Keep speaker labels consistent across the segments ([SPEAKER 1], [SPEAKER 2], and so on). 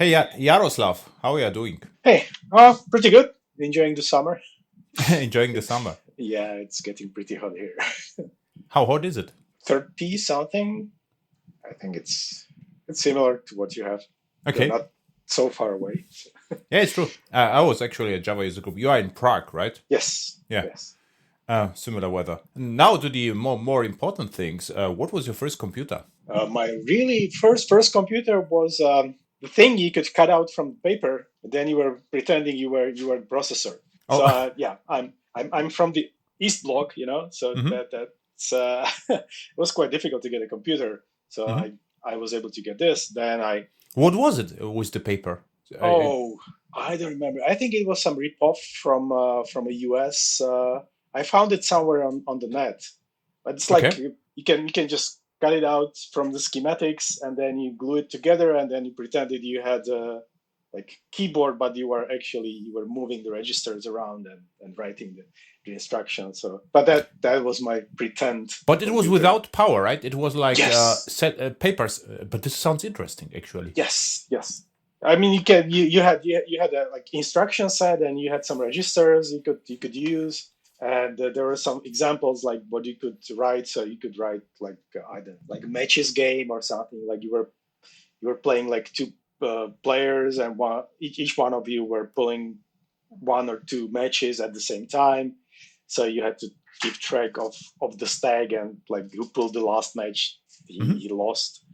[SPEAKER 1] Hey, Yaroslav, how are you doing?
[SPEAKER 2] Hey, pretty good. Enjoying the summer.
[SPEAKER 1] Enjoying the
[SPEAKER 2] It's
[SPEAKER 1] summer.
[SPEAKER 2] yeah, it's getting pretty hot here.
[SPEAKER 1] How hot is it?
[SPEAKER 2] 30 something. I think it's similar to what you have. You're
[SPEAKER 1] Okay.
[SPEAKER 2] not so far away.
[SPEAKER 1] Yeah, it's true. I was actually a Java user group. You are in Prague, right?
[SPEAKER 2] Yes,
[SPEAKER 1] Yeah.
[SPEAKER 2] yes.
[SPEAKER 1] Similar weather. Now to the more important things. What was your first computer?
[SPEAKER 2] My really first computer was the thing you could cut out from paper. And then you were pretending you were the processor. So
[SPEAKER 1] Oh,
[SPEAKER 2] yeah, I'm from the East Bloc, So
[SPEAKER 1] hmm
[SPEAKER 2] that's it was quite difficult to get a computer. So
[SPEAKER 1] hmm
[SPEAKER 2] I was able to get this. Then
[SPEAKER 1] What was it with the paper?
[SPEAKER 2] oh, I don't remember. I think it was some ripoff from a US. I found it somewhere on the net, but it's like
[SPEAKER 1] Okay.
[SPEAKER 2] you can just cut it out from the schematics and then you glue it together and then you pretended you had like keyboard, but you were moving the registers around and writing the instructions. So, but that was my pretend
[SPEAKER 1] But it was
[SPEAKER 2] computer.
[SPEAKER 1] without power, right? It was like
[SPEAKER 2] Yes,
[SPEAKER 1] set papers. But this sounds interesting, actually.
[SPEAKER 2] yes. I mean, you had a like instruction set, and you had some registers you could use, and there were some examples like what you could write. So you could write like either like a matches game or something. Like you were playing like two players, and each one of you were pulling one or two matches at the same time. So you had to keep track of the stag and like who pulled the last match, he,
[SPEAKER 1] hmm
[SPEAKER 2] he lost.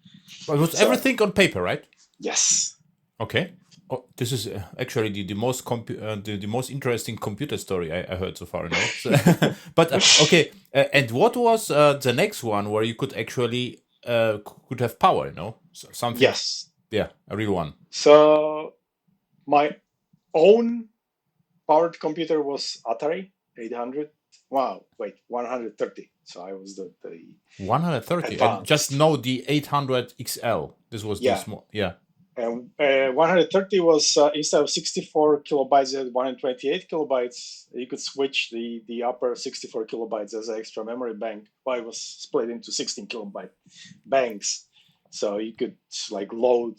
[SPEAKER 1] But it was
[SPEAKER 2] So
[SPEAKER 1] everything on paper, right?
[SPEAKER 2] yes.
[SPEAKER 1] Okay. Oh, this is actually the most the most interesting computer story I heard so far. So, but okay. And what was the next one where you could actually could have power? So something.
[SPEAKER 2] Yes.
[SPEAKER 1] Yeah, a real one.
[SPEAKER 2] So my own powered computer was Atari 800. Wow, wait, 130. So I was the
[SPEAKER 1] 130. And just
[SPEAKER 2] advanced.
[SPEAKER 1] know the 800 XL. This was the
[SPEAKER 2] Yeah.
[SPEAKER 1] small. Yeah.
[SPEAKER 2] And 130 was instead of 64 kilobytes, it had 128 kilobytes. You could switch the upper 64 kilobytes as an extra memory bank. Well, it was split into 16 kilobyte banks. So you could like load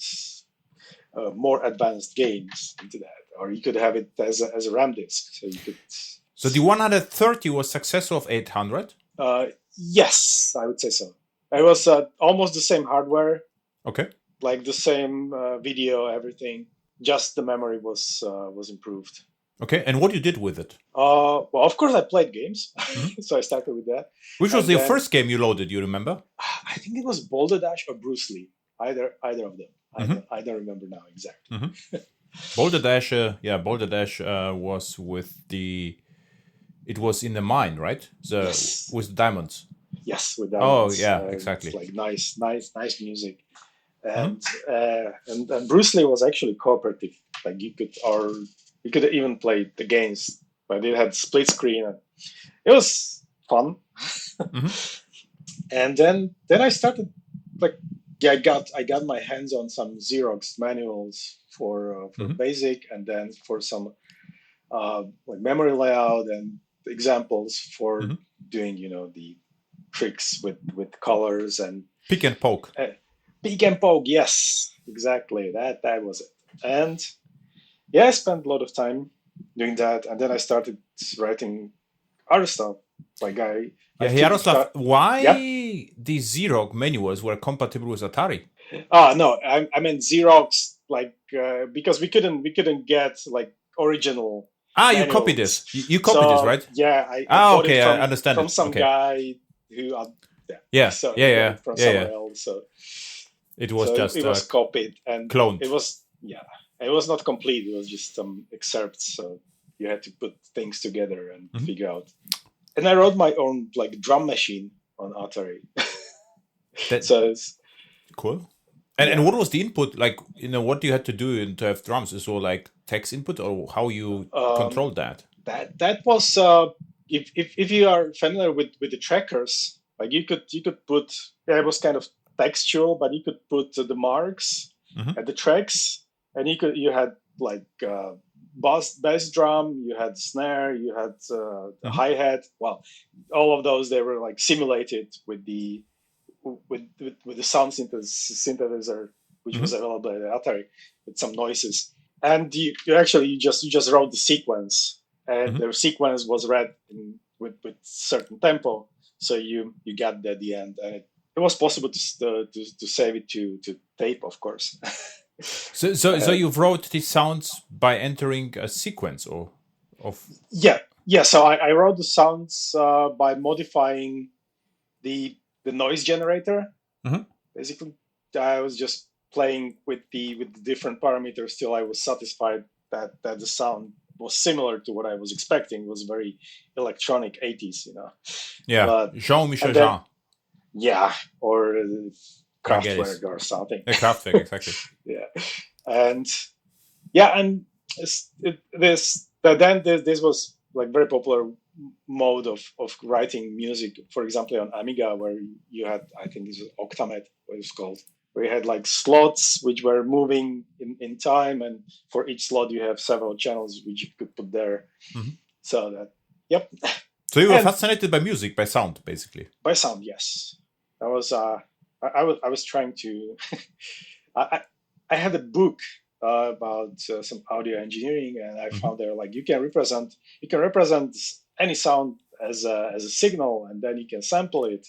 [SPEAKER 2] more advanced games into that, or you could have it as a RAM disk. So you could.
[SPEAKER 1] So the 130 was successor of 800.
[SPEAKER 2] Uh, yes, I would say so. It was almost the same hardware,
[SPEAKER 1] Okay.
[SPEAKER 2] like the same video, everything. Just the memory was improved.
[SPEAKER 1] Okay. And what you did with it?
[SPEAKER 2] Well, of course, I played games,
[SPEAKER 1] Mhm.
[SPEAKER 2] so I started with that,
[SPEAKER 1] Which was
[SPEAKER 2] and
[SPEAKER 1] the
[SPEAKER 2] then
[SPEAKER 1] first game you loaded? You remember?
[SPEAKER 2] I think it was Boulder Dash or Bruce Lee, either of them. I
[SPEAKER 1] hmm
[SPEAKER 2] don't I don't remember now exactly.
[SPEAKER 1] hmm Boulder Dash, yeah, Boulder Dash was with the. It was in the mine, right? The
[SPEAKER 2] Yes,
[SPEAKER 1] with diamonds.
[SPEAKER 2] yes, with
[SPEAKER 1] Oh
[SPEAKER 2] diamonds.
[SPEAKER 1] yeah,
[SPEAKER 2] It's
[SPEAKER 1] exactly.
[SPEAKER 2] like nice music,
[SPEAKER 1] hmm
[SPEAKER 2] and Bruce Lee was actually cooperative. Like you could even play the games, but it had split screen. And it was fun.
[SPEAKER 1] hmm
[SPEAKER 2] And then I started like yeah, I got my hands on some Xerox manuals for
[SPEAKER 1] hmm
[SPEAKER 2] basic, and then for some like memory layout and examples for
[SPEAKER 1] hmm
[SPEAKER 2] doing the tricks with colors and
[SPEAKER 1] Pick and poke.
[SPEAKER 2] uh, peek and poke. Yes, exactly. That was it. And yeah, I spent a lot of time doing that, and then I started writing other stuff. Like I
[SPEAKER 1] Yeah,
[SPEAKER 2] figured
[SPEAKER 1] Yaroslav,
[SPEAKER 2] out.
[SPEAKER 1] why
[SPEAKER 2] Yeah.
[SPEAKER 1] the Xerox manuals were compatible with Atari?
[SPEAKER 2] No, I meant Xerox, like because we couldn't get like original
[SPEAKER 1] Ah, you copied
[SPEAKER 2] manuals.
[SPEAKER 1] this. You copied this,
[SPEAKER 2] So
[SPEAKER 1] right?
[SPEAKER 2] yeah, I
[SPEAKER 1] Ah,
[SPEAKER 2] bought it
[SPEAKER 1] okay, I
[SPEAKER 2] from
[SPEAKER 1] understand
[SPEAKER 2] from
[SPEAKER 1] it.
[SPEAKER 2] some
[SPEAKER 1] Okay.
[SPEAKER 2] guy who yeah,
[SPEAKER 1] Yeah,
[SPEAKER 2] so
[SPEAKER 1] yeah,
[SPEAKER 2] he got
[SPEAKER 1] yeah,
[SPEAKER 2] it from
[SPEAKER 1] yeah, yeah.
[SPEAKER 2] somewhere else. So
[SPEAKER 1] It was
[SPEAKER 2] so it
[SPEAKER 1] just
[SPEAKER 2] was copied, and it
[SPEAKER 1] cloned.
[SPEAKER 2] was yeah, it was not complete. It was just some excerpts. So you had to put things together and
[SPEAKER 1] hmm
[SPEAKER 2] figure out. And I wrote my own like drum machine on Atari.
[SPEAKER 1] That
[SPEAKER 2] So it's
[SPEAKER 1] cool. And
[SPEAKER 2] yeah.
[SPEAKER 1] what was the input like? What you had to do to have drums? Is all like text input or how you
[SPEAKER 2] Um,
[SPEAKER 1] control that?
[SPEAKER 2] that was if you are familiar with the trackers, like you could put yeah, it was kind of textual, but you could put the marks
[SPEAKER 1] hmm
[SPEAKER 2] at the tracks, and you had like bass drum, you had snare, you had the
[SPEAKER 1] hmm
[SPEAKER 2] hi hat. Well, all of those they were like simulated with the sound synthesizer which was available at Atari with some noises. And you just wrote the sequence, and the sequence was read with certain tempo. So you got at the end, and it was possible to save it to tape, of course.
[SPEAKER 1] So you wrote these sounds by entering a sequence or of
[SPEAKER 2] yeah. So I wrote the sounds by modifying the noise generator. Basically, I was just playing with the different parameters till I was satisfied that the sound was similar to what I was expecting. It was very electronic 80s,
[SPEAKER 1] Yeah,
[SPEAKER 2] but
[SPEAKER 1] Jean-Michel Jarre.
[SPEAKER 2] Yeah, or Kraftwerk or something.
[SPEAKER 1] Kraftwerk, exactly.
[SPEAKER 2] Yeah, and this was like very popular mode of writing music. For example, on Amiga, where you had, I think this was Octamet, what it's called, where you had like slots which were moving in time, and for each slot you have several channels which you could put there. So that, yep.
[SPEAKER 1] So you were fascinated by music, by sound, basically.
[SPEAKER 2] By sound, yes. I was trying to. I had a book about some audio engineering, and I found there like you can represent any sound as a signal, and then you can sample it.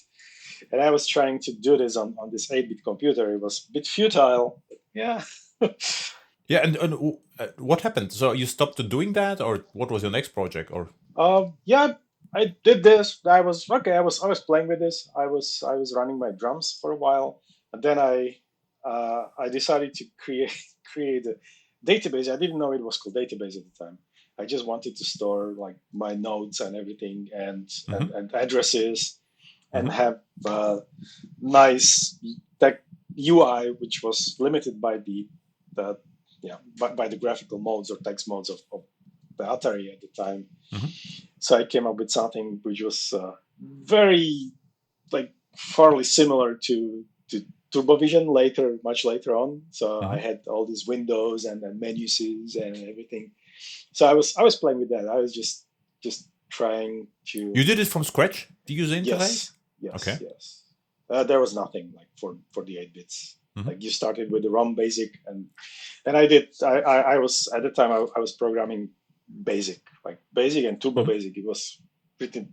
[SPEAKER 2] And I was trying to do this on this 8-bit computer. It was a bit futile. Yeah.
[SPEAKER 1] Yeah, and what happened? So you stopped doing that, or what was your next project? Or
[SPEAKER 2] yeah, I did this. I was playing with this. I was running my drums for a while, and then I decided to create a database. I didn't know it was called database at the time. I just wanted to store like my nodes and everything, and addresses, and have nice tech UI, which was limited by by the graphical modes or text modes of the Atari at the time. So I came up with something which was very fairly similar to TurboVision much later on. So I had all these windows and menus and everything. So I was playing with that. I was just trying to.
[SPEAKER 1] You did it from scratch? Did you use the interface?
[SPEAKER 2] Yes.
[SPEAKER 1] Okay.
[SPEAKER 2] Yes. There was nothing like for the 8 bits. Like you started with the ROM basic, and I did. I was at the time I was programming basic and turbo basic. It was pretty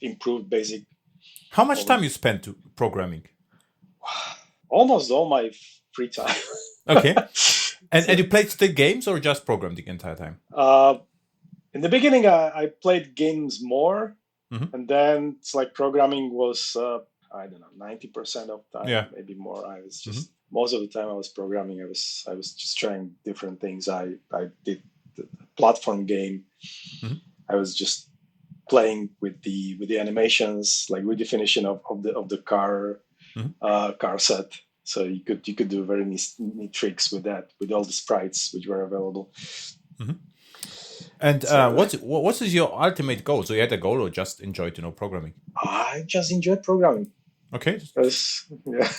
[SPEAKER 2] improved basic.
[SPEAKER 1] How much time you spent programming?
[SPEAKER 2] Almost all my free time.
[SPEAKER 1] Okay. And you played the games or just programmed the entire time?
[SPEAKER 2] In the beginning, I played games more, and then it's like programming was I don't know 90% of the time, maybe more. I was just most of the time I was programming. I was just trying different things. I did the platform game. I was just playing with the animations, like redefinition of the car set. So you could do very neat tricks with that, with all the sprites which were available.
[SPEAKER 1] And what is your ultimate goal? So you had a goal or just enjoyed programming?
[SPEAKER 2] I just enjoyed programming.
[SPEAKER 1] Okay.
[SPEAKER 2] Yeah.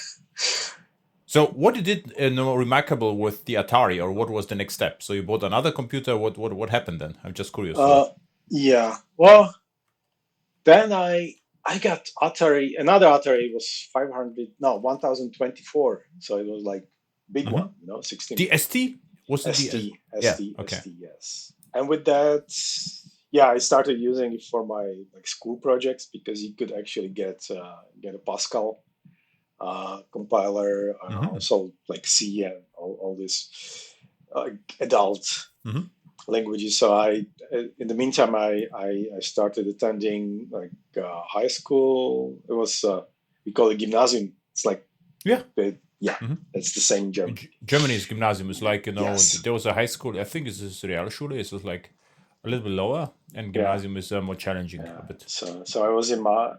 [SPEAKER 1] So what you did remarkable with the Atari, or what was the next step? So you bought another computer. What happened then? I'm just curious.
[SPEAKER 2] Yeah. Well, then I got Atari. Another Atari was 1024. So it was like big one, 16.
[SPEAKER 1] The ST? Was it
[SPEAKER 2] ST?
[SPEAKER 1] Yeah.
[SPEAKER 2] ST,
[SPEAKER 1] Okay.
[SPEAKER 2] ST, yes. And with that, I started using it for my school projects, because you could actually get a Pascal compiler, also like C and all this adult languages. So in the meantime, I started attending high school. It was we call it gymnasium. It's like it's the same in Germany.
[SPEAKER 1] Germany's gymnasium is like
[SPEAKER 2] Yes.
[SPEAKER 1] There was a high school. I think it's a Realschule. It's like a little bit lower, and gymnasium is more challenging a bit.
[SPEAKER 2] So I was in my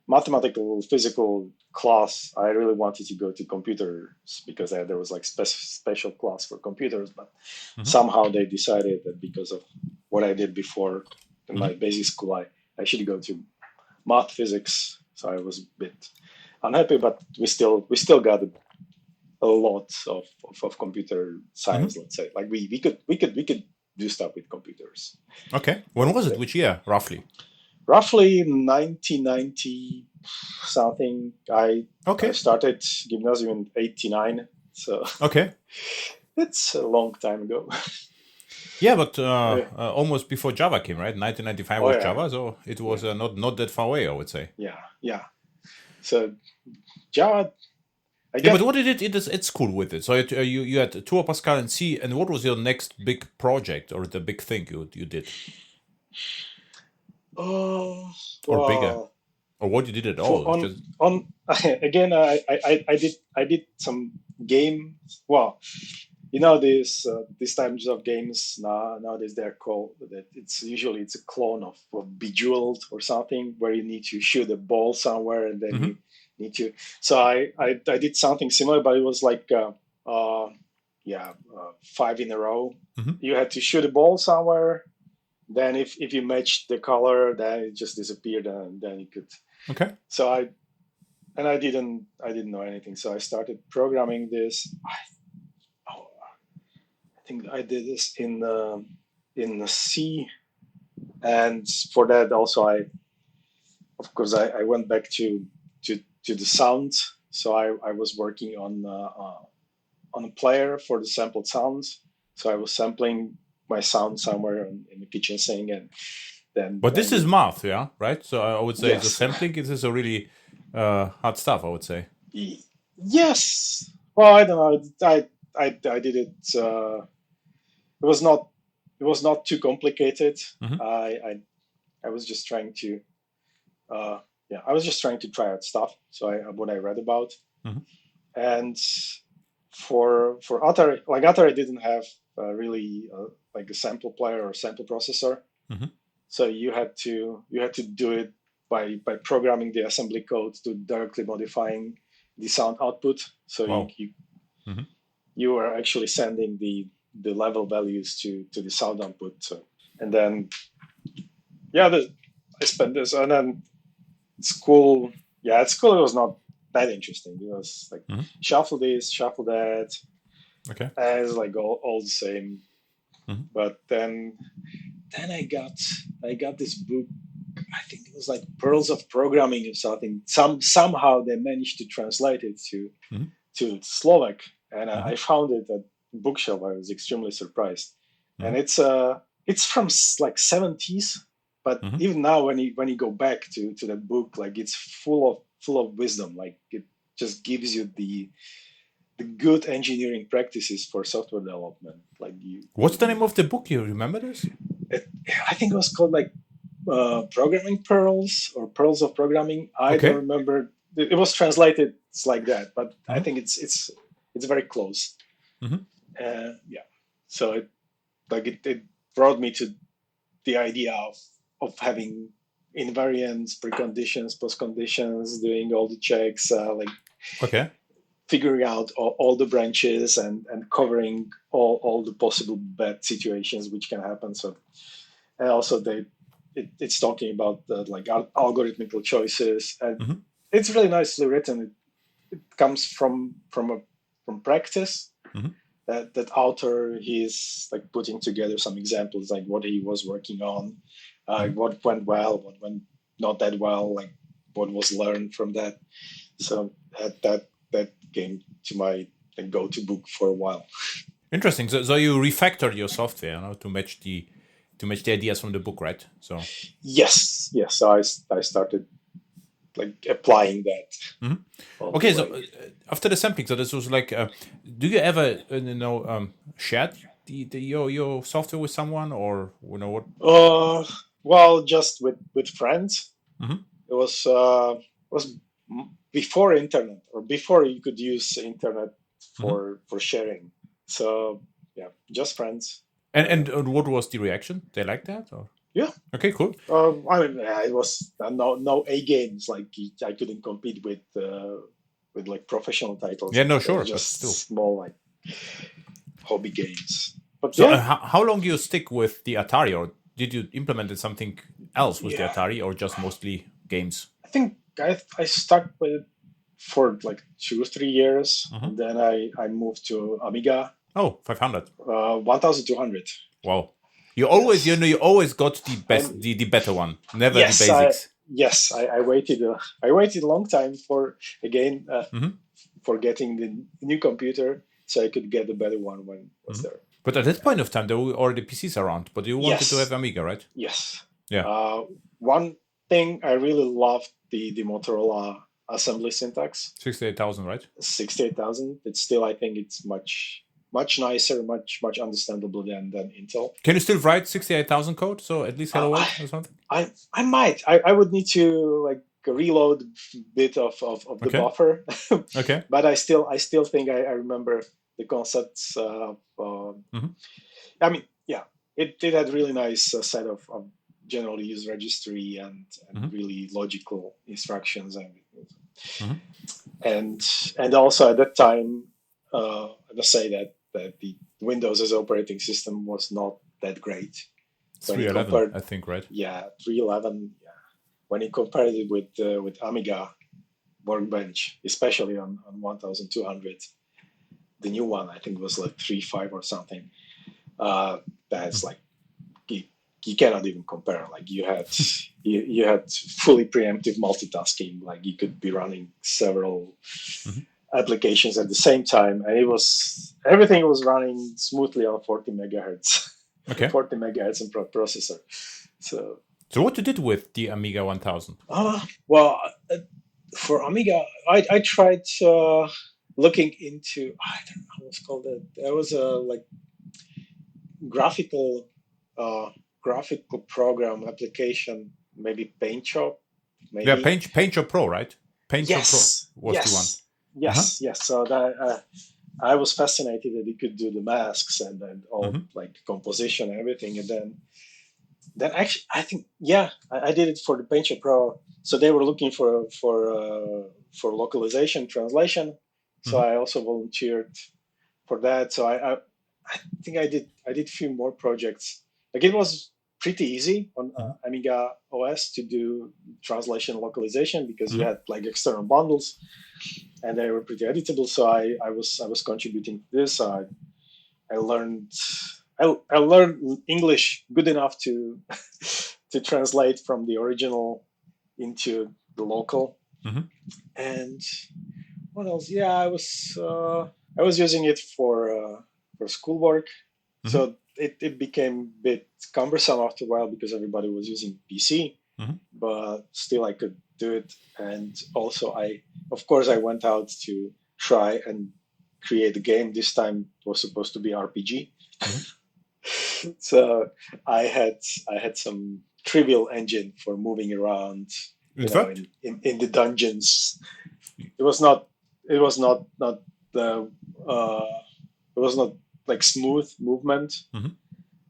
[SPEAKER 2] mathematical physical class. I really wanted to go to computers, because there was like special class for computers, but somehow they decided that because of what I did before in my basic school, I should go to math physics. So I was a bit unhappy, but we still got a lot of computer science. Let's say like we could do stuff with computers.
[SPEAKER 1] Okay. When was it? Which year, roughly?
[SPEAKER 2] Roughly 1990 something. I started gymnasium in 89, So
[SPEAKER 1] Okay.
[SPEAKER 2] it's a long time ago.
[SPEAKER 1] Yeah, but almost before Java came, right? 1995 was
[SPEAKER 2] yeah,
[SPEAKER 1] Java, so it was not that far away, I would say.
[SPEAKER 2] yeah. So Java, I
[SPEAKER 1] Yeah, but
[SPEAKER 2] get.
[SPEAKER 1] what did it's cool with it. So you had Turbo Pascal and C, and what was your next big project or the big thing you did,
[SPEAKER 2] Oh
[SPEAKER 1] or bigger,
[SPEAKER 2] well,
[SPEAKER 1] or what you did at
[SPEAKER 2] for
[SPEAKER 1] all? It's just
[SPEAKER 2] on again, I did some game. Well, these types of games nowadays they're called that it's a clone of Bejeweled or something where you need to shoot a ball somewhere and then
[SPEAKER 1] Mhm.
[SPEAKER 2] you need to. So I did something similar, but it was like five in a row.
[SPEAKER 1] Mhm.
[SPEAKER 2] You had to shoot a ball somewhere. Then if you matched the color, then it just disappeared, and then you could.
[SPEAKER 1] Okay.
[SPEAKER 2] So I didn't know anything, so I started programming this. I think I did this in the C, and for that also I went back to the sound. So I was working on a player for the sampled sounds. So I was sampling my sound somewhere in the kitchen sink, and
[SPEAKER 1] But
[SPEAKER 2] then
[SPEAKER 1] this is math, yeah, right? So I would say the
[SPEAKER 2] yes,
[SPEAKER 1] sampling is a really hard stuff, I would say.
[SPEAKER 2] yes. Well, I don't know. I did it. It was not too complicated.
[SPEAKER 1] Mhm.
[SPEAKER 2] I was just trying to I was just trying to try out stuff. So what I read about,
[SPEAKER 1] Mhm.
[SPEAKER 2] and for Atari, like Atari didn't have really like a sample player or sample processor.
[SPEAKER 1] Mhm.
[SPEAKER 2] So you had to do it by programming the assembly code to directly modifying the sound output. So
[SPEAKER 1] Wow. Mhm.
[SPEAKER 2] you were actually sending the level values to the sound output. So, and then I spent this, and then school. Yeah, at school it was not that interesting. It was like
[SPEAKER 1] Mhm.
[SPEAKER 2] shuffle this, shuffle that,
[SPEAKER 1] Okay.
[SPEAKER 2] and it's like all the same.
[SPEAKER 1] Mhm.
[SPEAKER 2] But then I got this book. I think it was like Pearls of Programming or something. Somehow they managed to translate it
[SPEAKER 1] Mhm.
[SPEAKER 2] to Slovak, and
[SPEAKER 1] Mhm.
[SPEAKER 2] I found it at bookshelf. I was extremely surprised, and
[SPEAKER 1] Mhm.
[SPEAKER 2] it's from like 70s, but
[SPEAKER 1] Mhm.
[SPEAKER 2] even now when you go back to that book, like it's full of wisdom. Like it just gives you the good engineering practices for software development. Like
[SPEAKER 1] What's the name of the book? You remember this?
[SPEAKER 2] it, I think it was called like Programming Pearls or Pearls of Programming. I don't
[SPEAKER 1] Okay.
[SPEAKER 2] remember. It was translated like that, but I
[SPEAKER 1] Mhm.
[SPEAKER 2] think it's very close.
[SPEAKER 1] Mhm.
[SPEAKER 2] Yeah. So it brought me to the idea of having invariants, preconditions, postconditions, doing all the checks, like
[SPEAKER 1] Okay.
[SPEAKER 2] figuring out all the branches and covering all the possible bad situations which can happen. So and also it's talking about like algorithmical choices, and
[SPEAKER 1] Mhm.
[SPEAKER 2] it's really nicely written. It comes from practice.
[SPEAKER 1] Mhm.
[SPEAKER 2] That author, he's like putting together some examples, like what he was working on,
[SPEAKER 1] Mhm.
[SPEAKER 2] what went well, what went not that well, like what was learned from that. So that came to my like, go-to book for a while.
[SPEAKER 1] Interesting. So you refactored your software, to match the ideas from the book, right? So.
[SPEAKER 2] Yes. So I started like applying that
[SPEAKER 1] Mhm.
[SPEAKER 2] all the
[SPEAKER 1] Okay. So
[SPEAKER 2] way.
[SPEAKER 1] after the sampling, so this was like, do you ever share your software with someone, or what?
[SPEAKER 2] Well, just with friends.
[SPEAKER 1] Mhm.
[SPEAKER 2] It was before internet, or before you could use internet
[SPEAKER 1] Mhm.
[SPEAKER 2] for sharing. So yeah, just friends.
[SPEAKER 1] And what was the reaction? They like that, or
[SPEAKER 2] Yeah.
[SPEAKER 1] okay, cool.
[SPEAKER 2] I mean, it was no A games. Like I couldn't compete with like professional titles.
[SPEAKER 1] Yeah, no,
[SPEAKER 2] They're
[SPEAKER 1] sure, but still.
[SPEAKER 2] just small like hobby games. But
[SPEAKER 1] So
[SPEAKER 2] yeah,
[SPEAKER 1] how long do you stick with the Atari, or did you implement something else with the
[SPEAKER 2] yeah.
[SPEAKER 1] Atari, or just mostly games?
[SPEAKER 2] I think I stuck with it for like 2 or 3 years,
[SPEAKER 1] Mhm.
[SPEAKER 2] and then I moved to Amiga
[SPEAKER 1] Oh, 500.
[SPEAKER 2] 1200.
[SPEAKER 1] Wow.
[SPEAKER 2] Yes,
[SPEAKER 1] You always got the best,
[SPEAKER 2] and
[SPEAKER 1] the better one, never the
[SPEAKER 2] yes,
[SPEAKER 1] basics.
[SPEAKER 2] I waited I waited a long time for again
[SPEAKER 1] Hmm.
[SPEAKER 2] for getting the new computer. so I could get a better one when it was there.
[SPEAKER 1] But at that point of time, there were already PCs around, but you wanted to have Amiga, right?
[SPEAKER 2] Yes.
[SPEAKER 1] Yeah.
[SPEAKER 2] One thing I really loved the Motorola assembly syntax.
[SPEAKER 1] 68,000, right?
[SPEAKER 2] 68,000. It's still, I think it's much nicer, much understandable than Intel.
[SPEAKER 1] Can you still write 68,000 code? So at least hello world or something?
[SPEAKER 2] I might. I would need to like reload a bit of the buffer.
[SPEAKER 1] Okay.
[SPEAKER 2] But I still think I remember the concepts. I mean, yeah, it had really nice set of general use registry and really logical instructions and also at that time, I must say that the Windows as operating system was not that great.
[SPEAKER 1] 3.11, I think, right?
[SPEAKER 2] Yeah, 3.11. Yeah, when you compared it with Amiga Workbench, especially on 1200, the new one I think was like 3.5 or something. That's like you cannot even compare. Like you had fully preemptive multitasking. Like you could be running several applications at the same time, and everything was running smoothly on 40 megahertz.
[SPEAKER 1] Okay.
[SPEAKER 2] 40 megahertz in processor. So
[SPEAKER 1] what you did with the Amiga 1000?
[SPEAKER 2] Well, for Amiga, I tried looking into, I don't know what's called it. There was a like graphical program application, maybe PaintShop. Maybe.
[SPEAKER 1] Yeah, PaintShop Pro, right? PaintShop Pro was the one.
[SPEAKER 2] Yes. So that I was fascinated that he could do the masks and all like composition and everything, and then actually I think I did it for the PaintShop Pro. So they were looking for localization translation. So I also volunteered for that. So I think I did a few more projects. Like it was pretty easy on Amiga OS to do translation localization because you had like external bundles and they were pretty editable. So I was contributing to this. I learned English good enough to translate from the original into the local. And what else? Yeah, I was using it for schoolwork. So it became a bit cumbersome after a while because everybody was using PC, but still I could do it. And also I went out to try and create a game. This time it was supposed to be RPG. So I had some trivial engine for moving around, in the dungeons. It was not like smooth movement,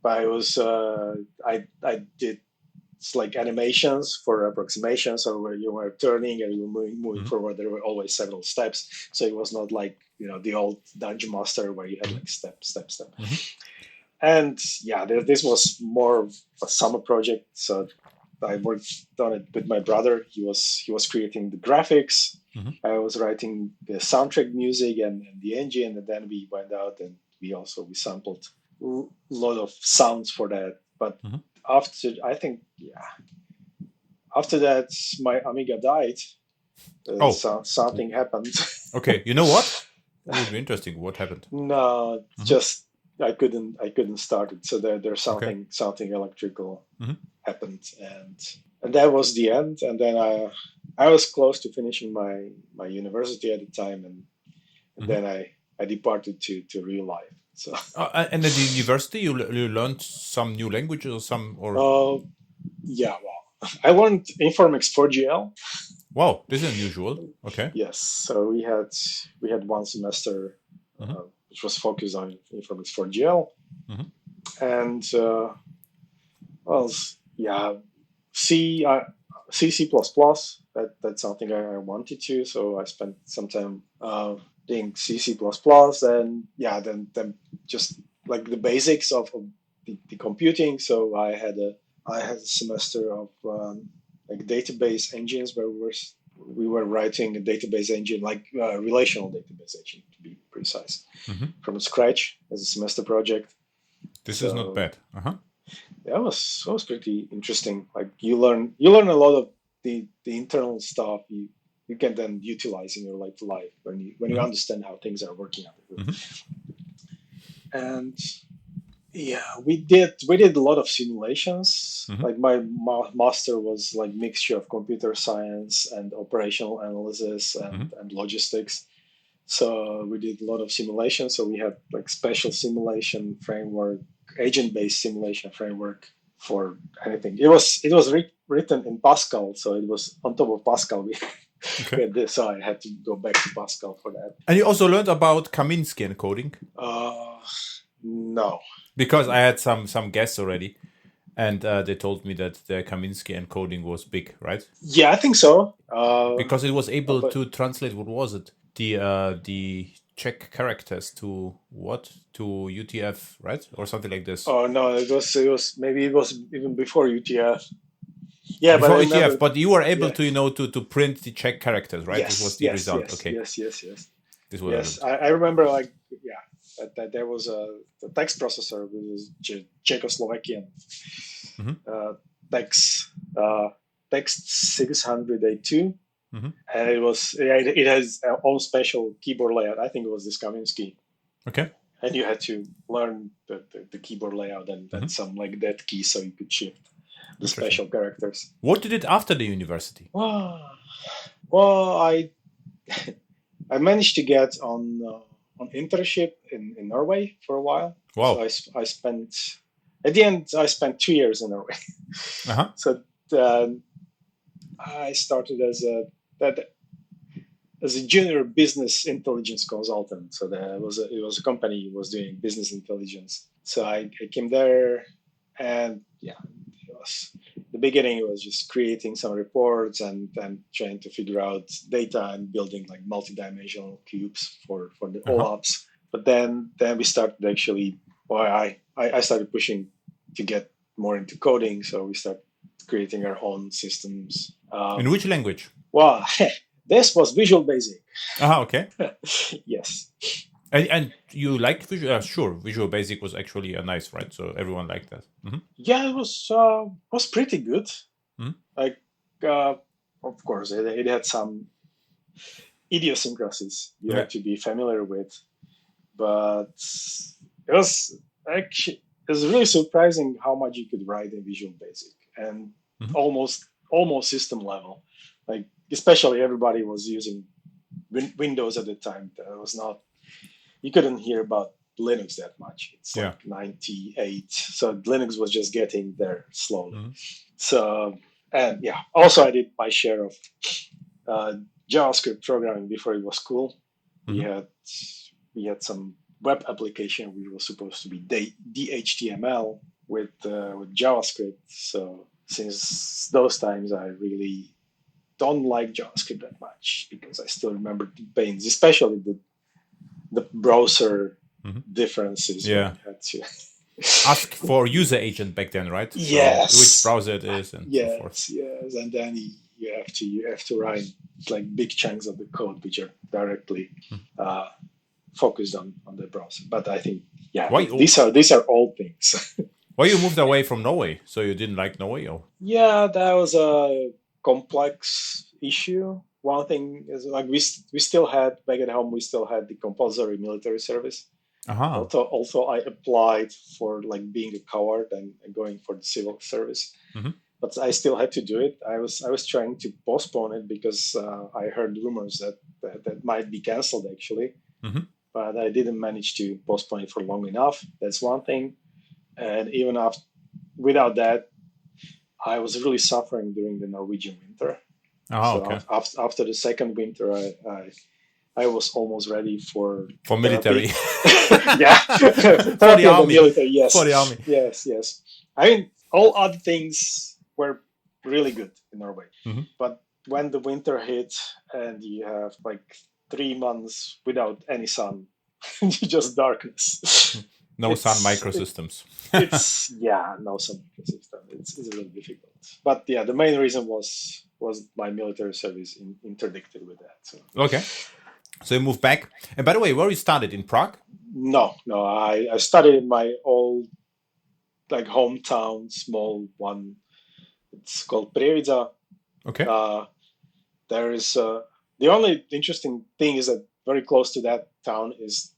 [SPEAKER 2] but it was I did like animations for approximations, so where you were turning and you were moving forward. There were always several steps, so it was not like the old Dungeon Master where you had like step. And this was more of a summer project, so I worked on it with my brother. He was creating the graphics. I was writing the soundtrack music and the engine, and then we went out and we sampled a lot of sounds for that. But after that, my Amiga died. Something happened.
[SPEAKER 1] Okay, you know what? That would be interesting. What happened?
[SPEAKER 2] No, just I couldn't start it. So there's something electrical happened, and that was the end. And then I was close to finishing my university at the time, and then I departed to real life. So
[SPEAKER 1] and at the university, you learned some new languages or
[SPEAKER 2] well, I learned Informatics 4GL.
[SPEAKER 1] Wow, this is unusual. Okay.
[SPEAKER 2] Yes, so we had one semester which was focused on Informatics 4GL, and C++. That's something I wanted to. So I spent some time doing C++, and then just like the basics of the computing. So I had a semester of like database engines where we were writing a database engine, like relational database engine to be precise, from scratch as a semester project.
[SPEAKER 1] This is not bad.
[SPEAKER 2] That was pretty interesting. Like you learn a lot of the internal stuff. you can then utilize in your life when you understand how things are working out. And yeah, we did a lot of simulations. Like my master was like mixture of computer science and operational analysis and logistics. So we did a lot of simulations. So we had like special simulation framework, agent-based simulation framework for anything. It was written in Pascal, so it was on top of Pascal. We had this, so I had to go back to Pascal for that.
[SPEAKER 1] And you also learned about Kaminsky encoding?
[SPEAKER 2] No.
[SPEAKER 1] Because I had some guests already, and they told me that the Kaminsky encoding was big, right?
[SPEAKER 2] Yeah, I think so.
[SPEAKER 1] Because it was able to translate, what was it? The Czech characters to what? To UTF, right? Or something like this.
[SPEAKER 2] Oh no, it was maybe it was even before UTF. Yeah,
[SPEAKER 1] before
[SPEAKER 2] but
[SPEAKER 1] UTF, but you were able to to print the Czech characters, right?
[SPEAKER 2] Yes,
[SPEAKER 1] this was the result.
[SPEAKER 2] Yes,
[SPEAKER 1] okay.
[SPEAKER 2] Yes.
[SPEAKER 1] This was
[SPEAKER 2] yes, I remember like that there was the text processor which was Czechoslovakian text 682. And it has our own special keyboard layout. I think it was this Kaminsky.
[SPEAKER 1] Okay.
[SPEAKER 2] And you had to learn the keyboard layout and some like that key so you could shift the special characters.
[SPEAKER 1] What did it after the university?
[SPEAKER 2] Well, I managed to get on internship in Norway for a while.
[SPEAKER 1] Wow.
[SPEAKER 2] So I spent at the end 2 years in Norway. So I started as a junior business intelligence consultant. So it was a company who was doing business intelligence. So I came there, and the beginning it was just creating some reports and trying to figure out data and building like multi-dimensional cubes for the OLAPs. But then we started actually. I started pushing to get more into coding. So we started creating our own systems.
[SPEAKER 1] In which language?
[SPEAKER 2] Well, this was Visual Basic.
[SPEAKER 1] Okay.
[SPEAKER 2] Yes.
[SPEAKER 1] And you liked Visual? Sure, Visual Basic was actually nice, right? So everyone liked that.
[SPEAKER 2] Yeah, it was pretty good. Like, of course, it had some idiosyncrasies you had to be familiar with, but it was really surprising how much you could write in Visual Basic and almost system level. Like, especially everybody was using Windows at the time. That was not. You couldn't hear about Linux that much. It's like 98. So Linux was just getting there slowly. So, and also I did my share of JavaScript programming before it was cool. We had some web application which was supposed to be DHTML with JavaScript. So since those times, I really don't like JavaScript that much because I still remember the pains, especially the browser differences.
[SPEAKER 1] Yeah.
[SPEAKER 2] Had to
[SPEAKER 1] ask for user agent back then, right?
[SPEAKER 2] Yes.
[SPEAKER 1] So which browser it is and so forth.
[SPEAKER 2] Yes, and then you have to write like big chunks of the code which are directly focused on the browser. But I think these are all things.
[SPEAKER 1] Why you moved away from Norway? So you didn't like Norway, or?
[SPEAKER 2] Yeah, that was a complex issue. One thing is like we still had back at home. We still had the compulsory military service. Also, I applied for like being a coward and going for the civil service, but I still had to do it. I was trying to postpone it because I heard rumors that might be cancelled actually, but I didn't manage to postpone it for long enough. That's one thing, and even without that, I was really suffering during the Norwegian winter. After the second winter, I was almost ready for
[SPEAKER 1] military.
[SPEAKER 2] Yeah,
[SPEAKER 1] for the army.
[SPEAKER 2] Military, yes.
[SPEAKER 1] For the army.
[SPEAKER 2] Yes. I mean, all other things were really good in Norway, but when the winter hit and you have like 3 months without any sun, just darkness.
[SPEAKER 1] No sun microsystems.
[SPEAKER 2] No sun microsystem. It's a little difficult. But the main reason was my military service interdicted with that.
[SPEAKER 1] Okay. So you moved back. And by the way, where you started, in Prague?
[SPEAKER 2] No. I studied in my old like hometown, small one. It's called Prievidza.
[SPEAKER 1] Okay.
[SPEAKER 2] There is The only interesting thing is that very close to that town is,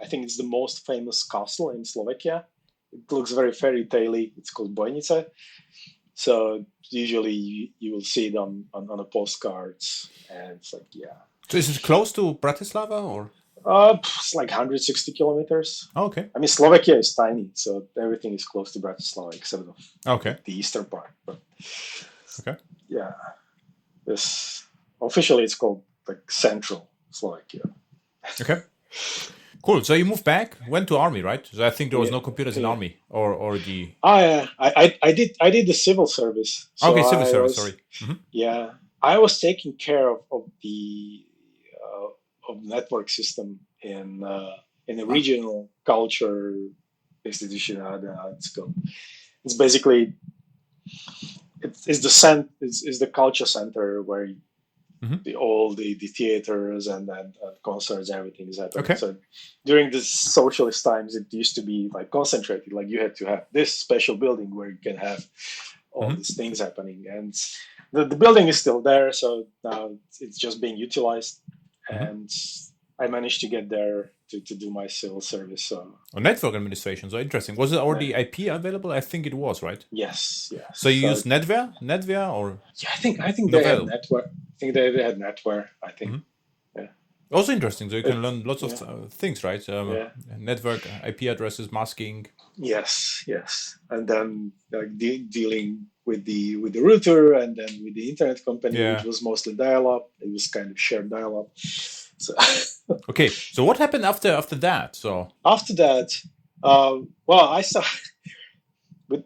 [SPEAKER 2] I think it's the most famous castle in Slovakia. It looks very fairy tale-y. It's called Bojnice. So usually you will see it on the postcards, and it's like, yeah.
[SPEAKER 1] So is it close to Bratislava or?
[SPEAKER 2] It's like 160 kilometers.
[SPEAKER 1] Oh, okay.
[SPEAKER 2] I mean, Slovakia is tiny, so everything is close to Bratislava except
[SPEAKER 1] Okay.
[SPEAKER 2] the eastern part. But
[SPEAKER 1] Okay.
[SPEAKER 2] yeah, this officially it's called like Central Slovakia.
[SPEAKER 1] Okay. Cool. So you moved back, went to army, right? So I think there was no computers in
[SPEAKER 2] Yeah.
[SPEAKER 1] army or the.
[SPEAKER 2] I did the civil service. So
[SPEAKER 1] Okay, civil
[SPEAKER 2] I
[SPEAKER 1] service.
[SPEAKER 2] was,
[SPEAKER 1] Sorry. Mhm.
[SPEAKER 2] yeah, I was taking care of the network system in a regional culture institution. It's called. It's basically it's the culture center where all the theaters and concerts, everything is happening.
[SPEAKER 1] Okay.
[SPEAKER 2] So during the socialist times, it used to be like concentrated. Like you had to have this special building where you can have all these things happening, and the building is still there. So now it's just being utilized, and I managed to get there to do my civil service. So
[SPEAKER 1] network administration. So interesting. Was it already IP available? I think it was, right?
[SPEAKER 2] yes.
[SPEAKER 1] So you use NetWare or?
[SPEAKER 2] Yeah, I think they had
[SPEAKER 1] Novell?
[SPEAKER 2] network. I think they had network. I think. Yeah.
[SPEAKER 1] Also interesting. So you can learn lots of things, right?
[SPEAKER 2] Yeah.
[SPEAKER 1] Network, IP addresses, masking.
[SPEAKER 2] Yes, and then like dealing with the router, and then with the internet company, which was mostly dial-up. It was kind of shared dial-up. So
[SPEAKER 1] Okay, so what happened after that? So
[SPEAKER 2] after that, well, I saw with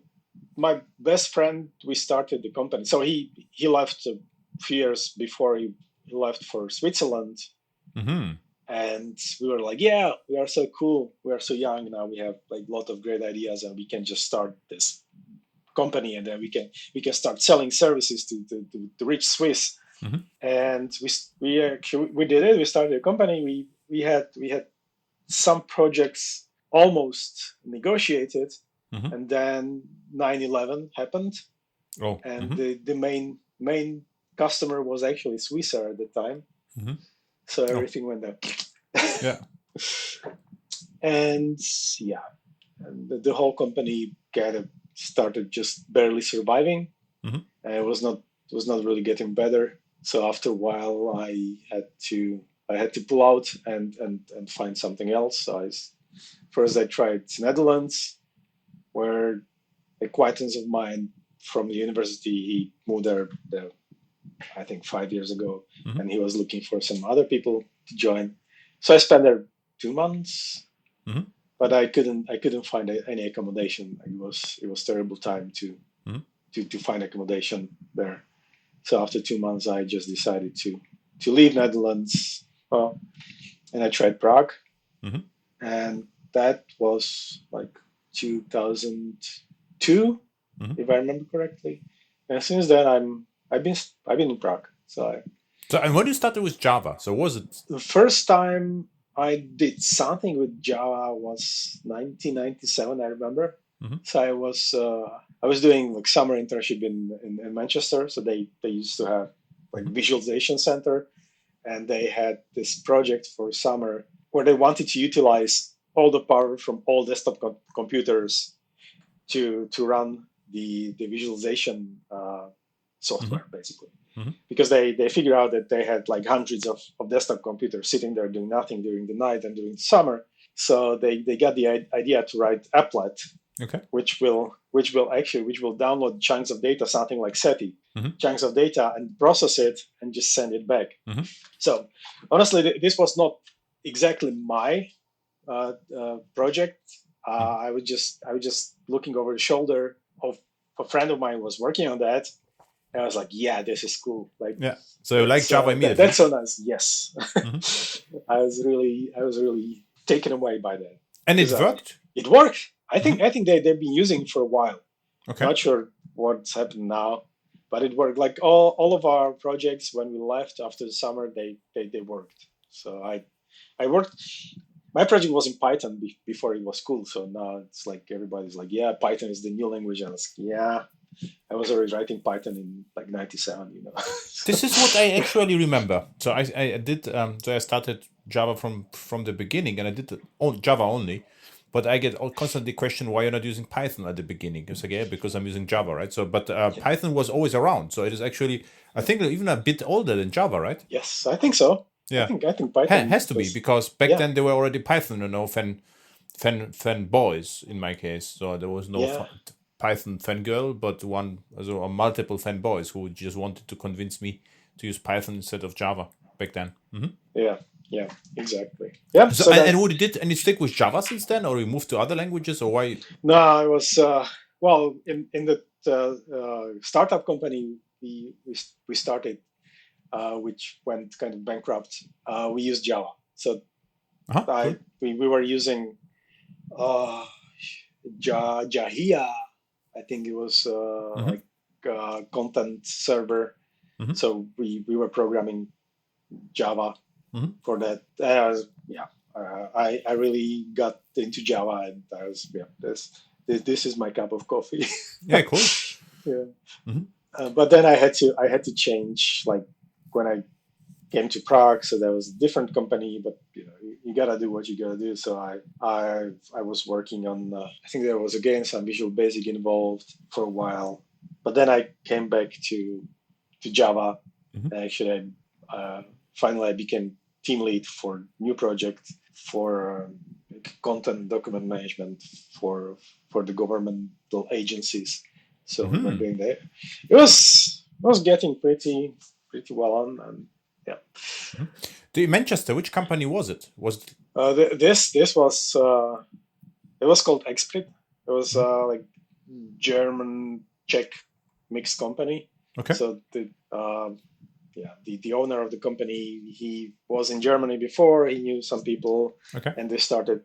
[SPEAKER 2] my best friend. We started the company. So he left a few years before he left for Switzerland. And we were like, yeah, we are so cool. We are so young now. We have like a lot of great ideas, and we can just start this company, and then we can start selling services to rich Swiss. And we did it. We started a company. We had some projects almost negotiated, and then 9/11 happened, and the main customer was actually Swissair at the time. So everything went down.
[SPEAKER 1] Yeah.
[SPEAKER 2] And yeah, and the whole company kind of started just barely surviving. And it was not really getting better. So after a while, I had to pull out and find something else. So first I tried Netherlands, where acquaintance of mine from the university, he moved there I think 5 years ago, and he was looking for some other people to join. So I spent there 2 months, but I couldn't find any accommodation. It was terrible time to find accommodation there. So after 2 months, I just decided to leave Netherlands. Well, and I tried Prague, and that was like 2002, if I remember correctly. And since then, I've been in Prague. So
[SPEAKER 1] and when you started with Java, so was it
[SPEAKER 2] the first time I did something with Java was 1997, I remember. So I was doing like summer internship in Manchester. So they used to have like visualization center, and they had this project for summer where they wanted to utilize all the power from all desktop computers to run the visualization software, basically. Because they figured out that they had like hundreds of desktop computers sitting there doing nothing during the night and during the summer. So they got the idea to write applet, which will download chunks of data, something like SETI, chunks of data, and process it and just send it back. So honestly, this was not exactly my project. I was just looking over the shoulder of a friend of mine was working on that. And I was like, yeah, this is cool. Like,
[SPEAKER 1] yeah. So you like Java immediately?
[SPEAKER 2] That's so nice. Yes. I was really taken away by that.
[SPEAKER 1] And it worked?
[SPEAKER 2] It worked. I think they've been using it for a while.
[SPEAKER 1] Okay.
[SPEAKER 2] Not sure what's happened now, but it worked. Like all of our projects when we left after the summer, they worked. So I worked. My project was in Python before it was cool. So now it's like everybody's like, yeah, Python is the new language. And I was like, yeah. I was already writing Python in like '97.
[SPEAKER 1] This is what I actually remember. So I did so I started Java from the beginning, and I did Java only. But I get constantly questioned why you're not using Python at the beginning. It's like, yeah, because I'm using Java, right? So, but Python was always around, so it is actually, I think, even a bit older than Java, right?
[SPEAKER 2] Yes, I think so.
[SPEAKER 1] Yeah,
[SPEAKER 2] I think Python
[SPEAKER 1] has to be, because back
[SPEAKER 2] yeah,
[SPEAKER 1] then there were already Python, fan boys in my case. So there was no
[SPEAKER 2] yeah,
[SPEAKER 1] Python fangirl, but multiple fanboys who just wanted to convince me to use Python instead of Java back then.
[SPEAKER 2] yeah, exactly. Yeah.
[SPEAKER 1] So and would you did any stick with Java since then, or you moved to other languages, or why?
[SPEAKER 2] No, I was well in the startup company we started, which went kind of bankrupt. We used Java, so
[SPEAKER 1] Cool.
[SPEAKER 2] we were using Jahia. I think it was like content server. So we were programming Java for that. I really got into Java, and I was this is my cup of coffee.
[SPEAKER 1] Yeah, cool.
[SPEAKER 2] Yeah. But then I had to change, like when I came to Prague. So that was a different company, but you gotta do what you gotta do. So I was working on I think there was again some Visual Basic involved for a while, but then I came back to Java. Actually, finally I became team lead for new project for content document management for the governmental agencies. So we were doing that. It was getting pretty well on, and yeah.
[SPEAKER 1] In Manchester, which company was it?
[SPEAKER 2] This was it was called Exprit. It was like German Czech mixed company.
[SPEAKER 1] Okay.
[SPEAKER 2] So the owner of the company, he was in Germany before. He knew some people, and they started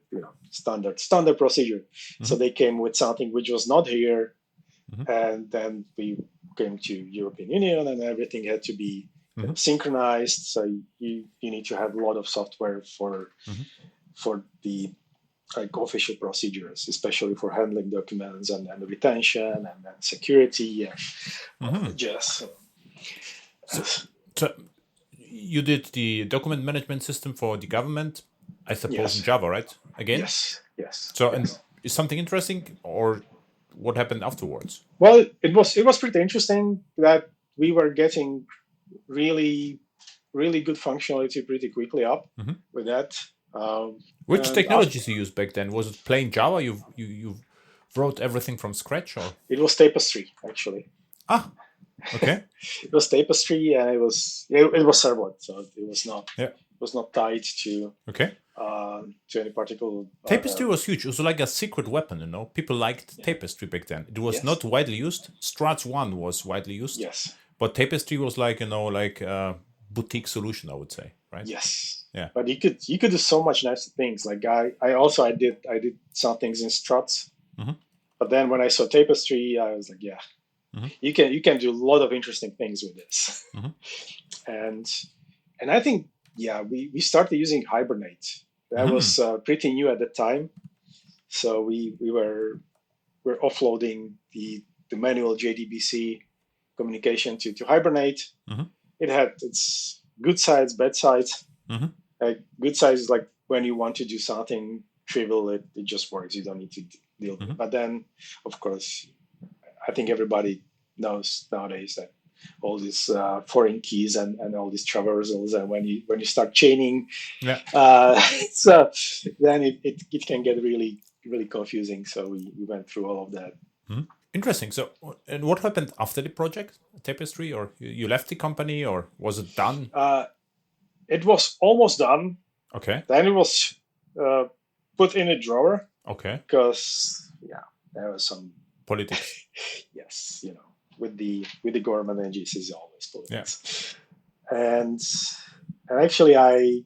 [SPEAKER 2] standard procedure. So they came with something which was not here, and then we came to European Union, and everything had to be synchronized. So you need to have a lot of software for the like official procedures, especially for handling documents and retention and security. Yes.
[SPEAKER 1] So you did the document management system for the government, I suppose, in Java, right? Again?
[SPEAKER 2] Yes.
[SPEAKER 1] So, and is something interesting, or what happened afterwards?
[SPEAKER 2] Well, it was pretty interesting that we were getting really good functionality pretty quickly up with that.
[SPEAKER 1] Which technologies you used back then? Was it plain Java? You wrote everything from scratch, or
[SPEAKER 2] it was Tapestry actually?
[SPEAKER 1] Okay.
[SPEAKER 2] It was Tapestry, and it was servlet, so it was not tied to any particular.
[SPEAKER 1] Tapestry was huge. It was like a secret weapon, People liked Tapestry back then. It was not widely used. Struts 1 was widely used.
[SPEAKER 2] Yes.
[SPEAKER 1] But Tapestry was like a boutique solution, I would say, right?
[SPEAKER 2] Yes.
[SPEAKER 1] Yeah.
[SPEAKER 2] But you could do so much nice things. Like I did some things in Struts, but then when I saw Tapestry, I was like, yeah. You can do a lot of interesting things with this, and I think we started using Hibernate. That was pretty new at the time, so we're offloading the manual JDBC communication to Hibernate. It had its good sides, bad sides. Good sides is like when you want to do something trivial, it just works. You don't need to deal with it. But then, of course, I think everybody knows nowadays that all these foreign keys and all these traversals, and when you start chaining, so then it can get really confusing. So we went through all of that.
[SPEAKER 1] Interesting. So, and what happened after the project, Tapestry, or you left the company, or was it done?
[SPEAKER 2] It was almost done.
[SPEAKER 1] Okay.
[SPEAKER 2] Then it was put in a drawer.
[SPEAKER 1] Okay.
[SPEAKER 2] Because there was some
[SPEAKER 1] politics.
[SPEAKER 2] Yes, with the government agencies, always politics. Yeah. And actually, I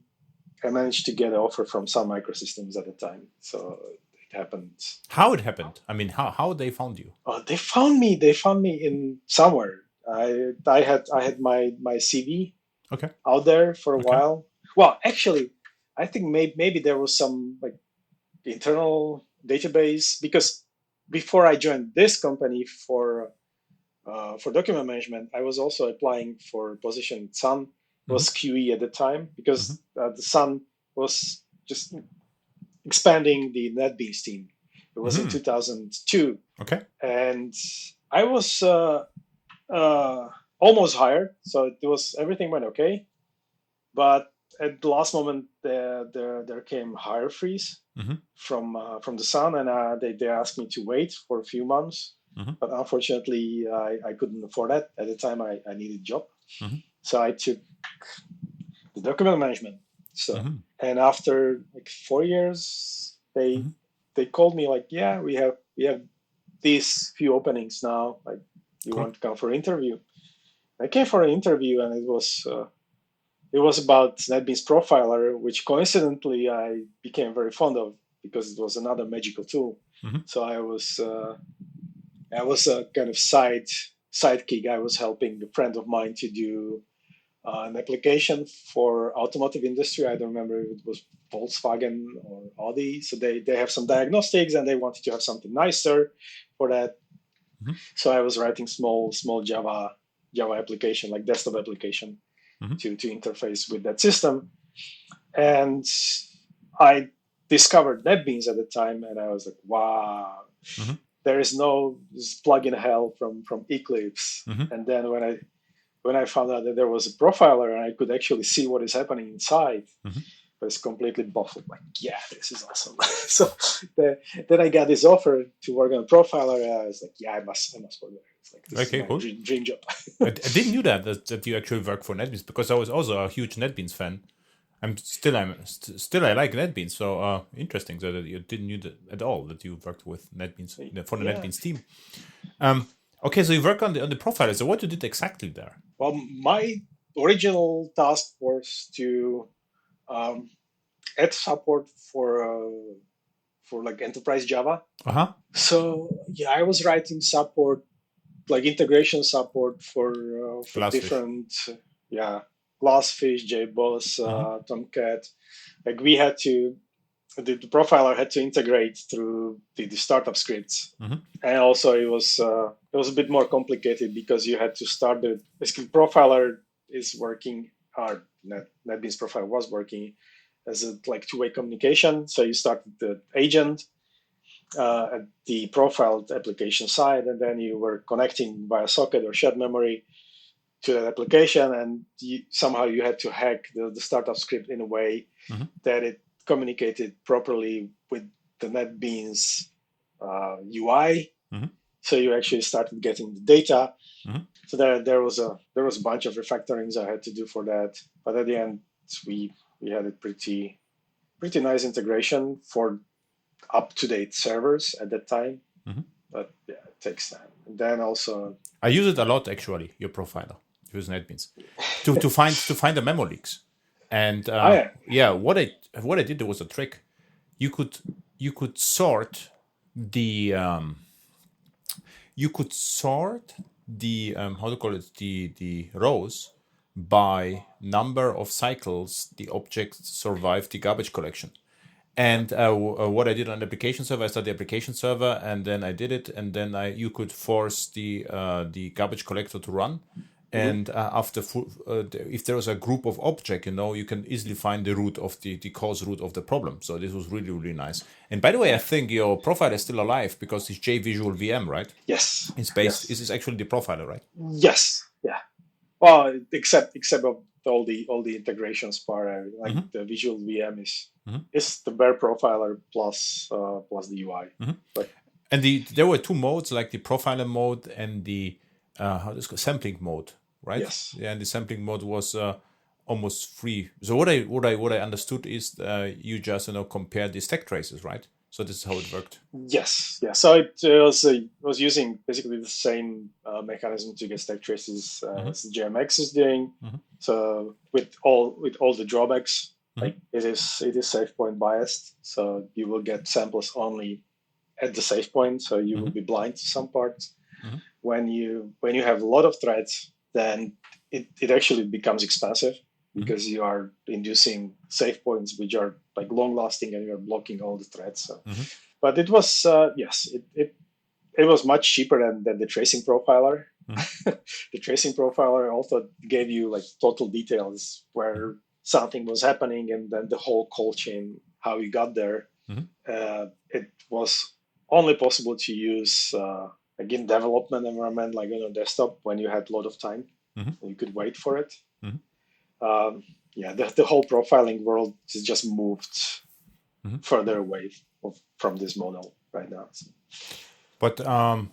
[SPEAKER 2] managed to get an offer from Sun Microsystems at the time, so it happened.
[SPEAKER 1] How it happened? I mean, how they found you?
[SPEAKER 2] They found me. They found me in somewhere. I had my CV out there for a while. Well, actually, I think maybe there was some like internal database, because before I joined this company for for document management, I was also applying for a position at Sun. Was QE at the time because the Sun was just expanding the NetBeans team. It was in 2002.
[SPEAKER 1] Okay.
[SPEAKER 2] And I was almost hired, so everything went okay. But at the last moment, there came hire freeze from the Sun, and they asked me to wait for a few months. But unfortunately, I couldn't afford that at the time. I needed a job, so I took the document management. So and after like 4 years, they called me like, yeah, we have these few openings now. Like, you want to come for an interview? I came for an interview, and it was about NetBeans Profiler, which coincidentally I became very fond of because it was another magical tool. So I was a kind of sidekick. I was helping a friend of mine to do an application for automotive industry. I don't remember if it was Volkswagen or Audi. So they have some diagnostics, and they wanted to have something nicer for that. So I was writing small Java application, like desktop application, to interface with that system. And I discovered NetBeans at the time, and I was like, wow, there is no plugin hell from Eclipse. And then when I found out that there was a profiler and I could actually see what is happening inside, I was completely baffled. Like, yeah, this is awesome. So then I got this offer to work on a profiler, and I was like, yeah, I must work there. It's like, this is my dream job.
[SPEAKER 1] I didn't knew that you actually work for NetBeans, because I was also a huge NetBeans fan. I like NetBeans. So interesting that you didn't knew that at all, that you worked with NetBeans for the NetBeans team. Okay, so you work on the profiler. So what you did exactly there?
[SPEAKER 2] Well, my original task was to add support for like enterprise Java. So yeah, I was writing support, like integration support for different Glassfish, JBoss, Tomcat. Like we had to, the profiler had to integrate through the startup scripts, and also it was a bit more complicated because you had to start basically profiler is working. NetBeans profiler was working as a like two-way communication. So you start with the agent at the profiled application side, and then you were connecting via socket or shared memory to that application, and somehow you had to hack the startup script in a way that it communicated properly with the NetBeans UI. So you actually started getting the data. So there was a bunch of refactorings I had to do for that, but at the end we had a pretty nice integration for up-to-date servers at that time. But yeah, it takes time. And then also
[SPEAKER 1] I use it a lot, actually, your profiler. Use NetBeans to find the memo leaks. And what I did, there was a trick. You could sort the how to call it, the rows by number of cycles the object survived the garbage collection. And what I did on the application server, I started the application server, and then I did it, and then you could force the garbage collector to run. And after if there was a group of object, you can easily find the root of the cause root of the problem. So this was really, really nice. And by the way, I think your profile is still alive because it's JVisual VM, right?
[SPEAKER 2] Yes.
[SPEAKER 1] It's based. This is actually the profiler, right?
[SPEAKER 2] Yes. Yeah. Well, except of all the integrations part, like the Visual VM is the bare profiler plus the UI. But
[SPEAKER 1] and there were two modes, like the profiler mode and the sampling mode, right?
[SPEAKER 2] Yes.
[SPEAKER 1] Yeah, and the sampling mode was almost free. So what I understood is you just compare the stack traces, right? So this is how it worked.
[SPEAKER 2] Yes. Yeah. So it was using basically the same mechanism to get stack traces as JMX is doing. So with all the drawbacks, like it is save point biased. So you will get samples only at the save point. So you will be blind to some parts. When you have a lot of threads, then it actually becomes expensive because you are inducing save points which are like long lasting, and you are blocking all the threads. So. But it was it was much cheaper than the tracing profiler.
[SPEAKER 1] Mm-hmm.
[SPEAKER 2] The tracing profiler also gave you like total details where something was happening and then the whole call chain, how you got there.
[SPEAKER 1] Mm-hmm.
[SPEAKER 2] It was only possible to use again development environment like on a desktop when you had a lot of time.
[SPEAKER 1] Mm-hmm.
[SPEAKER 2] You could wait for it.
[SPEAKER 1] Mm-hmm.
[SPEAKER 2] The whole profiling world has just moved
[SPEAKER 1] Mm-hmm.
[SPEAKER 2] further away from this model right now.
[SPEAKER 1] But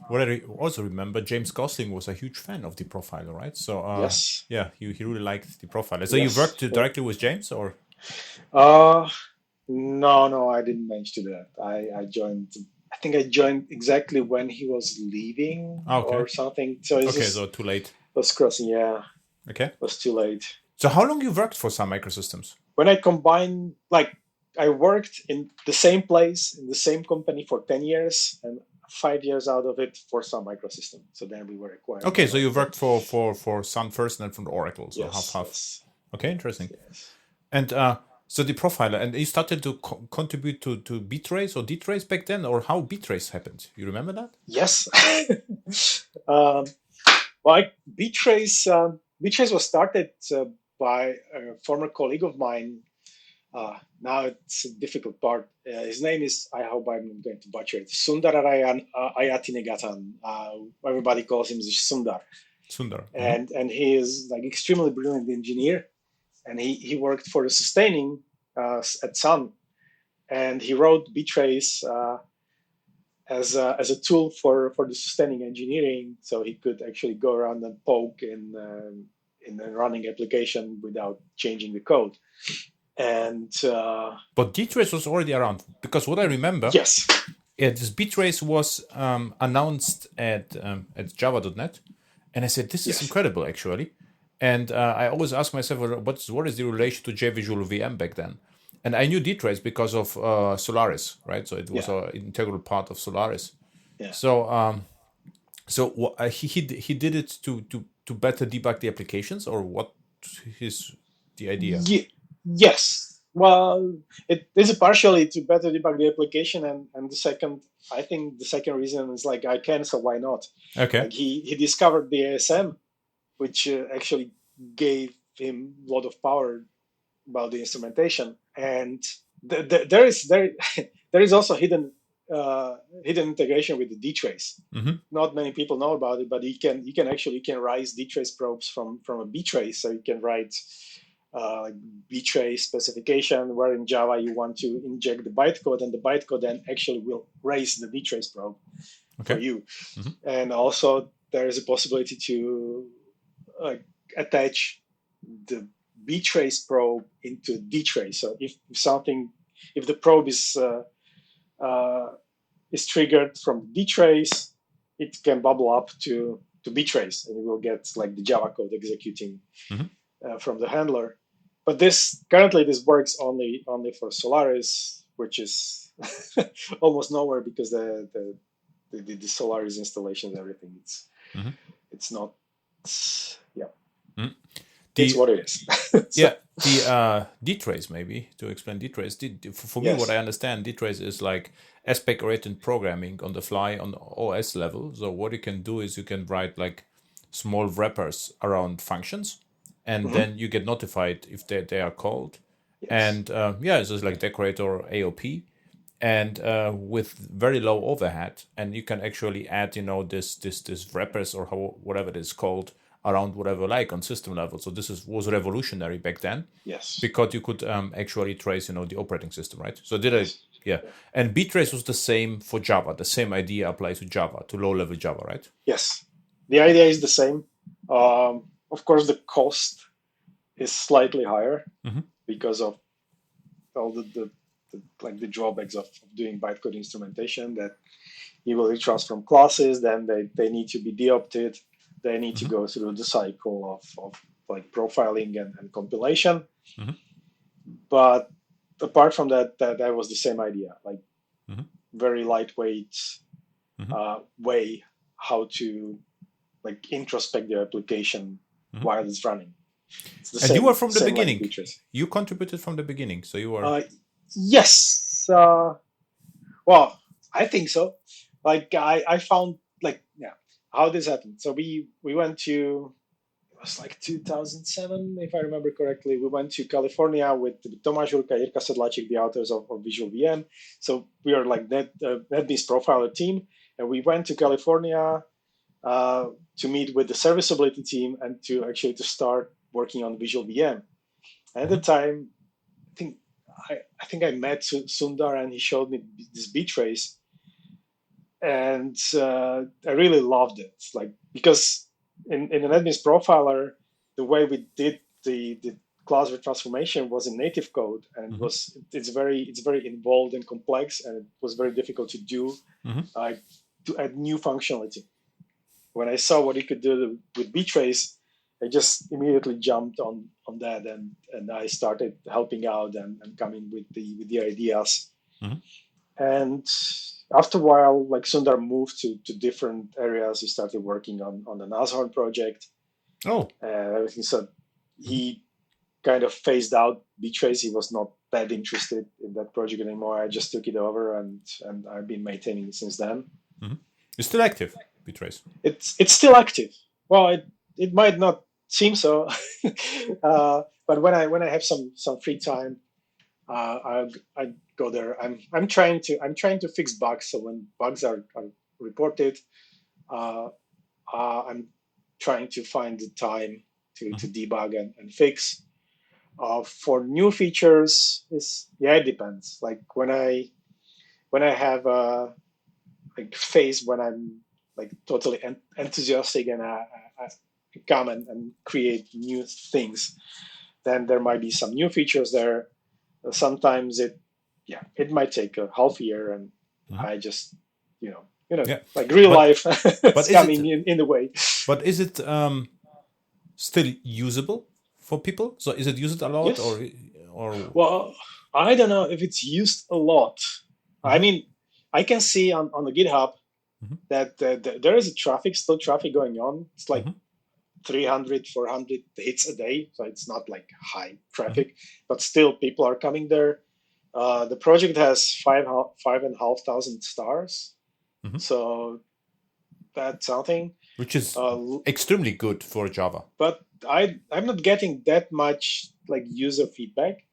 [SPEAKER 1] what I also remember, James Gosling was a huge fan of the profiler, right? So
[SPEAKER 2] Yes.
[SPEAKER 1] yeah, he really liked the profiler. So
[SPEAKER 2] Yes.
[SPEAKER 1] you worked directly with James, or?
[SPEAKER 2] No, I didn't manage to do that. I joined. I think I joined exactly when he was leaving
[SPEAKER 1] Okay.
[SPEAKER 2] or something. So it's
[SPEAKER 1] Okay,
[SPEAKER 2] just,
[SPEAKER 1] so too late.
[SPEAKER 2] was crossing. Yeah.
[SPEAKER 1] Okay.
[SPEAKER 2] It was too late.
[SPEAKER 1] So how long you worked for Sun Microsystems?
[SPEAKER 2] When I combined, like, I worked in the same place in the same company for 10 years, and 5 years out of it for Sun Microsystems. So then we were acquired.
[SPEAKER 1] Okay, so you worked for Sun first, and then from Oracle. So
[SPEAKER 2] yes,
[SPEAKER 1] half.
[SPEAKER 2] Yes.
[SPEAKER 1] Okay, interesting.
[SPEAKER 2] Yes.
[SPEAKER 1] And so the profiler, and you started to contribute to BTrace or DTrace back then, or how BTrace happened? You remember that?
[SPEAKER 2] Yes. BTrace was started by a former colleague of mine. Now it's a difficult part. His name is, I hope I'm going to butcher it, Sundararayan Ayatinegatan. Everybody calls him Sundar.
[SPEAKER 1] Sundar.
[SPEAKER 2] And he is like extremely brilliant engineer. And he worked for the sustaining at Sun. And he wrote BTrace as a tool for the sustaining engineering, so he could actually go around and poke in a running application without changing the code. And
[SPEAKER 1] but DTrace was already around, because what I remember,
[SPEAKER 2] yes,
[SPEAKER 1] this BTrace was announced at Java.net, and I said, this is incredible, actually. And I always ask myself, what is the relation to JVisual VM back then? And I knew DTrace because of Solaris, right? So it was an integral part of Solaris.
[SPEAKER 2] Yeah.
[SPEAKER 1] So he did it to better debug the applications, or what is the idea?
[SPEAKER 2] Yes. Well, it is partially to better debug the application, and I think the second reason is like I can, so why not?
[SPEAKER 1] Okay.
[SPEAKER 2] Like he discovered the ASM, which actually gave him a lot of power about the instrumentation, and there is also hidden integration with the DTrace.
[SPEAKER 1] Mm-hmm.
[SPEAKER 2] Not many people know about it, but you can rise DTrace probes from a BTrace, so you can write BTrace specification where in Java you want to inject the bytecode, and the bytecode then actually will raise the DTrace probe for you. Mm-hmm. And also there is a possibility to attach the BTrace probe into DTrace. So if the probe is triggered from DTrace, it can bubble up to BTrace, and you will get like the Java code executing from the handler. But currently this works only for Solaris, which is almost nowhere because the Solaris installation and everything it's not. It's what it is.
[SPEAKER 1] The DTrace, maybe to explain DTrace. For me, what I understand, DTrace is like aspect-oriented programming on the fly on the OS level. So what you can do is you can write like small wrappers around functions, and then you get notified if they are called. Yes. And it's just like decorator or AOP, and with very low overhead, and you can actually add this wrappers or whatever it is called around whatever like on system level. So this was revolutionary back then.
[SPEAKER 2] Yes.
[SPEAKER 1] Because you could actually trace the operating system, right? So and BTrace was the same for Java. The same idea applies to Java, to low level Java, right?
[SPEAKER 2] Yes. The idea is the same. Of course, the cost is slightly higher because of all the drawbacks of doing bytecode instrumentation, that you will retransform from classes, then they need to be deopted. They need to go through the cycle of like profiling and compilation. But apart from that was the same idea, like very lightweight way how to like introspect the application while it's running.
[SPEAKER 1] And you were from the beginning. You contributed from the beginning, so you were.
[SPEAKER 2] Yes. Well, I think so. like I found like how this happened. So we went to, it was like 2007 if I remember correctly. We went to California with Tomáš Jurka, Jirka Sedláček, the authors of Visual VM. So we are like NetBeans profiler team, and we went to California to meet with the serviceability team and to start working on Visual VM. And at the time, I think I met Sundar and he showed me this BTrace, and I really loved it. Like, because in the NetBeans profiler, the way we did the class transformation was in native code, and it's very involved and complex, and it was very difficult to do to add new functionality. When I saw what you could do with BTrace, I just immediately jumped on that, and I started helping out and coming with the ideas. And after a while, like Sundar moved to different areas. He started working on the Nashorn project. Everything. So he kind of phased out BTrace. He was not that interested in that project anymore. I just took it over, and I've been maintaining it since then.
[SPEAKER 1] It's still active, BTrace.
[SPEAKER 2] It's still active. Well, it might not seem so, but when I have some free time, I go there. I'm trying to fix bugs. So when bugs are reported, I'm trying to find the time to debug and fix. For new features, it depends. Like when I have a phase when I'm like totally enthusiastic and I come and create new things, then there might be some new features there. Sometimes it might take a half year, and I just like real life is coming in the way.
[SPEAKER 1] But is it still usable for people? So is it used a lot?
[SPEAKER 2] Yes.
[SPEAKER 1] or
[SPEAKER 2] well, I don't know if it's used a lot. I mean, I can see on the GitHub that there is still traffic going on. It's like 300, 400 hits a day. So it's not like high traffic, but still people are coming there. The project has 5,500 stars. So that's something.
[SPEAKER 1] Which is extremely good for Java.
[SPEAKER 2] But I'm not getting that much like user feedback.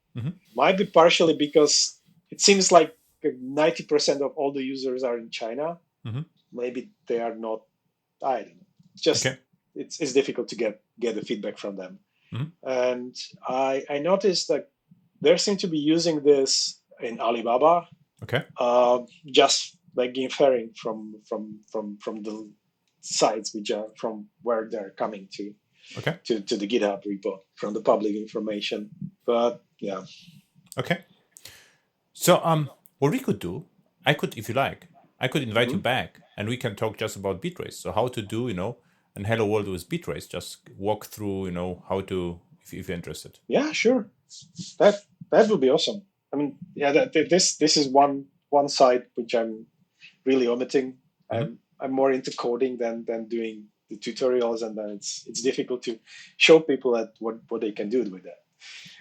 [SPEAKER 2] Might be partially because it seems like 90% of all the users are in China. Maybe they are not. I don't know. Just it's difficult to get the feedback from them. And I noticed that they seem to be using this in Alibaba. Just like inferring from the sites which are from where they're coming to the GitHub repo from the public information. But yeah.
[SPEAKER 1] Okay. So what we could do, I could, if you like, I could invite you back and we can talk just about BTrace. So how to do, and Hello World with BTrace. Just walk through, how to, if you're interested.
[SPEAKER 2] Yeah, sure. That would be awesome. I mean, this is one side which I'm really omitting. I'm more into coding than doing the tutorials, and then it's difficult to show people at what they can do with that.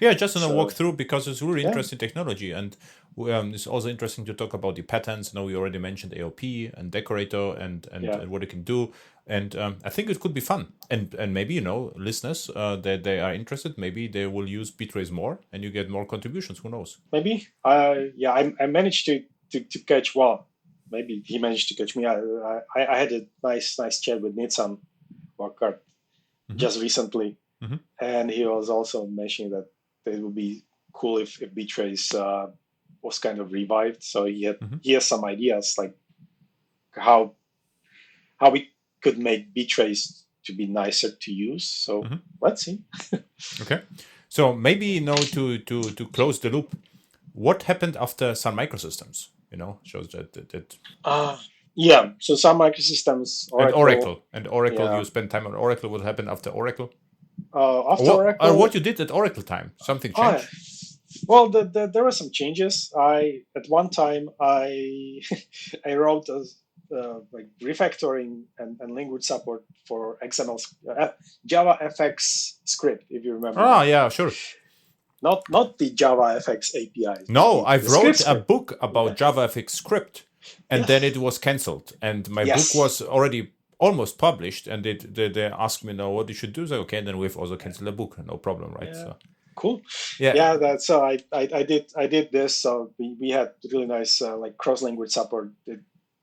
[SPEAKER 1] Yeah, just walk through, because it's really interesting technology, and it's also interesting to talk about the patterns. We already mentioned AOP and Decorator and what it can do, and I think it could be fun. And maybe listeners that they are interested, maybe they will use BTrace more, and you get more contributions. Who knows?
[SPEAKER 2] Maybe. I managed to catch. Well, maybe he managed to catch me. I had a nice chat with Nitsan Wakart just recently. And he was also mentioning that it would be cool if BTrace was kind of revived. So he has some ideas like how we could make BTrace to be nicer to use. So let's see.
[SPEAKER 1] Okay. So maybe to close the loop, what happened after Sun Microsystems? Shows that.
[SPEAKER 2] So Sun Microsystems,
[SPEAKER 1] Oracle. You spent time on Oracle. What happened after Oracle?
[SPEAKER 2] Oracle,
[SPEAKER 1] or what you did at Oracle time? Something changed?
[SPEAKER 2] Well, there were some changes. At one time I wrote like refactoring and language support for XML JavaFX script, if you remember.
[SPEAKER 1] Yeah, sure.
[SPEAKER 2] Not the JavaFX API.
[SPEAKER 1] No, I've wrote a book about JavaFX script. and then it was cancelled. And my book was already almost published, and they asked me now what you should do. So okay, then we've also canceled the book, no problem, right?
[SPEAKER 2] Yeah.
[SPEAKER 1] So
[SPEAKER 2] cool. Yeah, that's so I did this. So we had really nice like cross-language support.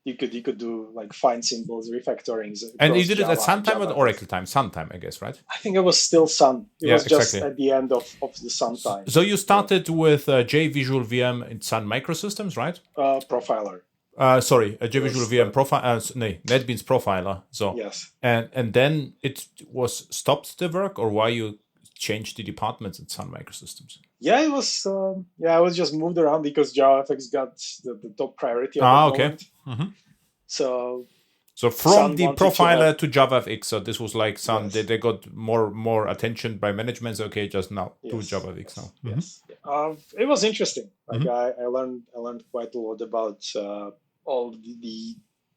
[SPEAKER 2] You could do like find symbols, refactorings.
[SPEAKER 1] And you did it at Sun time or Oracle time? Sun time, I guess, right?
[SPEAKER 2] I think it was still Sun. It was just at the end of the Sun time.
[SPEAKER 1] So you started with JVisual VM in Sun Microsystems, right?
[SPEAKER 2] Profiler.
[SPEAKER 1] JVisual VM NetBeans Profiler. So
[SPEAKER 2] yes.
[SPEAKER 1] And then it was stopped the work, or why you changed the departments in Sun Microsystems?
[SPEAKER 2] Yeah, it was. I was just moved around because JavaFX got the top priority at the moment.
[SPEAKER 1] Mm-hmm.
[SPEAKER 2] So
[SPEAKER 1] from Sun the profiler to JavaFX, so this was like Sun. Yes. They got more attention by management. So, okay, just now do JavaFX now. Mm-hmm.
[SPEAKER 2] Yes, it was interesting. Like I learned quite a lot about all the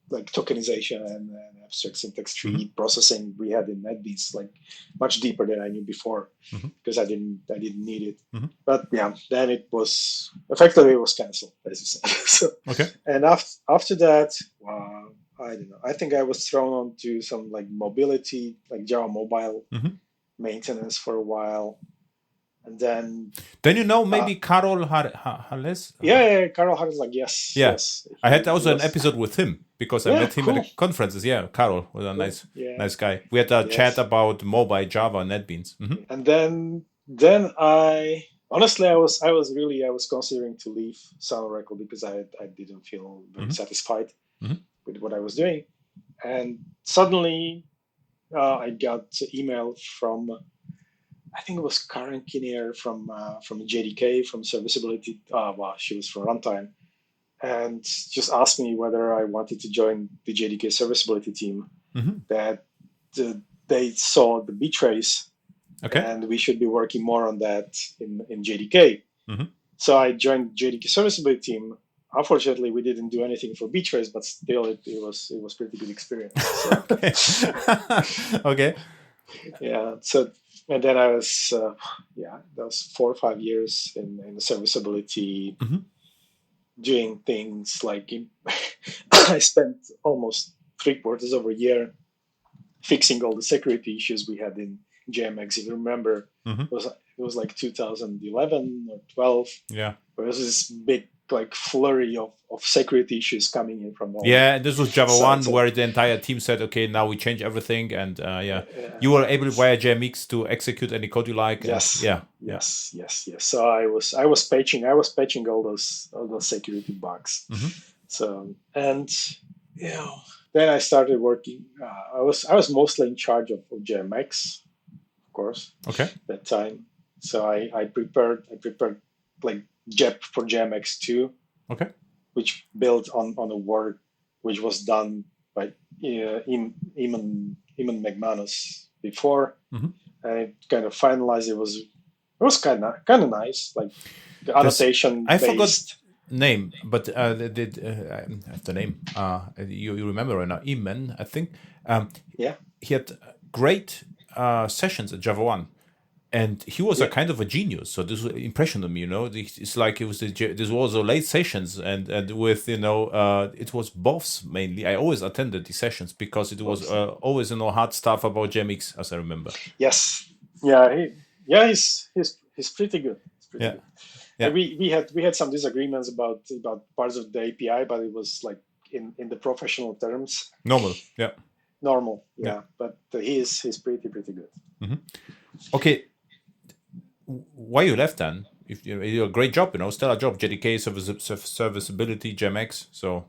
[SPEAKER 2] like tokenization and abstract syntax tree processing we had in NetBeans, like much deeper than I knew before, because I didn't need it. But yeah, then it was canceled, as you said. So,
[SPEAKER 1] okay.
[SPEAKER 2] And after that, I don't know. I think I was thrown onto some like mobility, like Java Mobile maintenance for a while. And then
[SPEAKER 1] maybe Karol Harles?
[SPEAKER 2] Yeah, Karol Harles, like, yes.
[SPEAKER 1] Yeah.
[SPEAKER 2] Yes.
[SPEAKER 1] I had also an episode with him because I met him at the conferences. Yeah, Karol was a nice guy. We had a chat about mobile Java and NetBeans.
[SPEAKER 2] And then I was considering to leave Sun Oracle because I didn't feel very satisfied with what I was doing. And suddenly I got an email from, I think it was Karen Kinnear from JDK, from serviceability. She was from Runtime, and just asked me whether I wanted to join the JDK serviceability team. That they saw the BTrace, and we should be working more on that in JDK. So I joined JDK serviceability team. Unfortunately, we didn't do anything for BTrace, but still, it was pretty good experience. So.
[SPEAKER 1] Okay.
[SPEAKER 2] Yeah. So. And then I was, that was 4 or 5 years in the serviceability, doing things like I spent almost 3/4 of a year fixing all the security issues we had in JMX. If you remember, it was like 2011 or 12.
[SPEAKER 1] Yeah,
[SPEAKER 2] there was this big like flurry of security issues coming in from all.
[SPEAKER 1] Yeah, this was Java 1 where the entire team said, okay, now we change everything, and you were able via JMX to execute any code you like.
[SPEAKER 2] Yes. Yes. So I was patching all those security bugs. So, and then I started working. I was mostly in charge of JMX, of course.
[SPEAKER 1] Okay.
[SPEAKER 2] That time. So I prepared like JEP for JMX2.
[SPEAKER 1] Okay.
[SPEAKER 2] Which built on a work which was done by Eamon McManus before, and it kind of finalized. It was kind of nice, like the annotation.
[SPEAKER 1] I forgot name, but the name. You remember right now, Eamon, I think. He had great sessions at Java 1. And he was a kind of a genius, so this was an impression on me. It's like this was a late sessions, and with it was BOFs mainly. I always attended the sessions because it was always hard stuff about JMX, as I remember.
[SPEAKER 2] Yes, he's pretty good. Good. Yeah. We had some disagreements about parts of the API, but it was like in the professional terms.
[SPEAKER 1] Normal.
[SPEAKER 2] But he's pretty good.
[SPEAKER 1] Okay. Why you left then? If you do a great job, stellar job, JDK, serviceability, JMX. So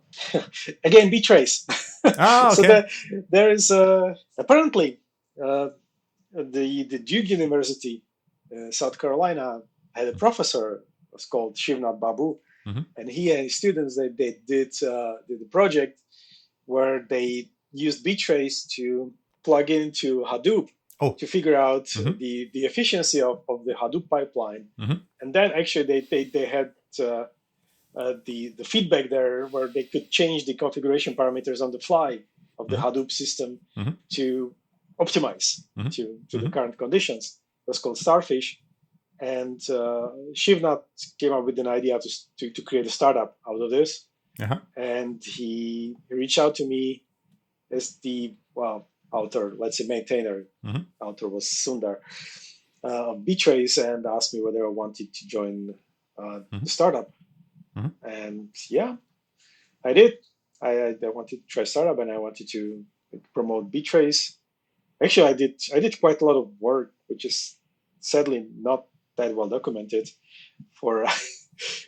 [SPEAKER 2] again, BTrace.
[SPEAKER 1] Okay.
[SPEAKER 2] So there is apparently the Duke University, South Carolina, had a professor was called Shivnath Babu, and he and his students they did a project where they used BTrace to plug into Hadoop. To figure out the efficiency of the Hadoop pipeline, and then actually they had the feedback there where they could change the configuration parameters on the fly of the Hadoop system to optimize to the current conditions. That's called Starfish, and Shivnath came up with an idea to create a startup out of this. and he reached out to me as the author, let's say maintainer. Author was Sundar of BTrace, and asked me whether I wanted to join the startup. And yeah, I did. I wanted to try startup, and I wanted to promote BTrace. Actually, I did quite a lot of work, which is sadly not that well documented for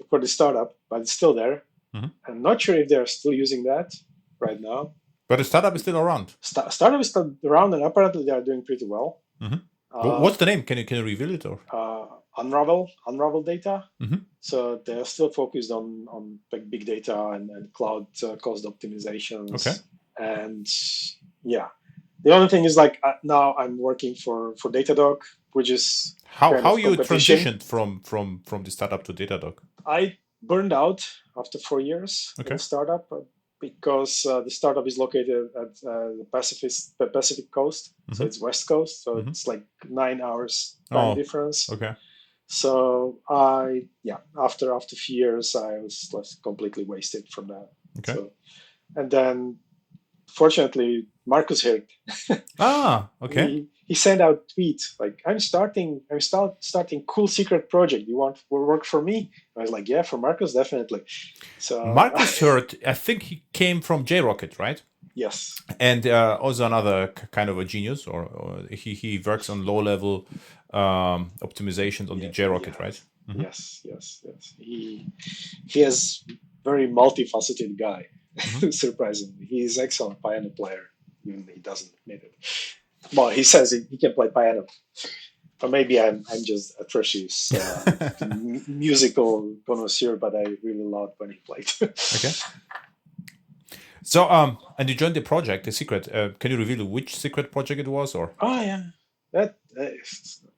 [SPEAKER 2] for the startup, but it's still there. I'm not sure if they're still using that right now.
[SPEAKER 1] But the startup is still around.
[SPEAKER 2] Startup is still around, and apparently they are doing pretty well.
[SPEAKER 1] What's the name? Can you reveal it, or?
[SPEAKER 2] Unravel Data. So they're still focused on like big data and cloud cost optimizations.
[SPEAKER 1] Okay.
[SPEAKER 2] And yeah, the only thing is like now I'm working for Datadog, which is
[SPEAKER 1] how you transitioned from the startup to Datadog.
[SPEAKER 2] I burned out after 4 years in the startup because the startup is located at the Pacific coast, so it's West Coast, so it's like 9 hours time difference.
[SPEAKER 1] Okay.
[SPEAKER 2] So after a few years, I was completely wasted from that.
[SPEAKER 1] Okay.
[SPEAKER 2] So, and then, fortunately, Marcus Hirt.
[SPEAKER 1] Okay.
[SPEAKER 2] He sent out tweets like, I'm starting cool secret project. You want to work for me? I was like, yeah, for Marcus, definitely. So
[SPEAKER 1] Marcus Hirt, I think he came from JRocket, right?
[SPEAKER 2] Yes.
[SPEAKER 1] And also another kind of a genius, or he works on low level optimizations on the JRocket, right?
[SPEAKER 2] Yes. He is very multifaceted guy. Surprisingly, he's excellent piano player, even though he doesn't admit it. Well, he says he can play piano, or maybe I'm just atrocious musical connoisseur, but I really loved when he played.
[SPEAKER 1] Okay. So, and you joined the project, the secret. Can you reveal which secret project it was, or?
[SPEAKER 2] Oh yeah, that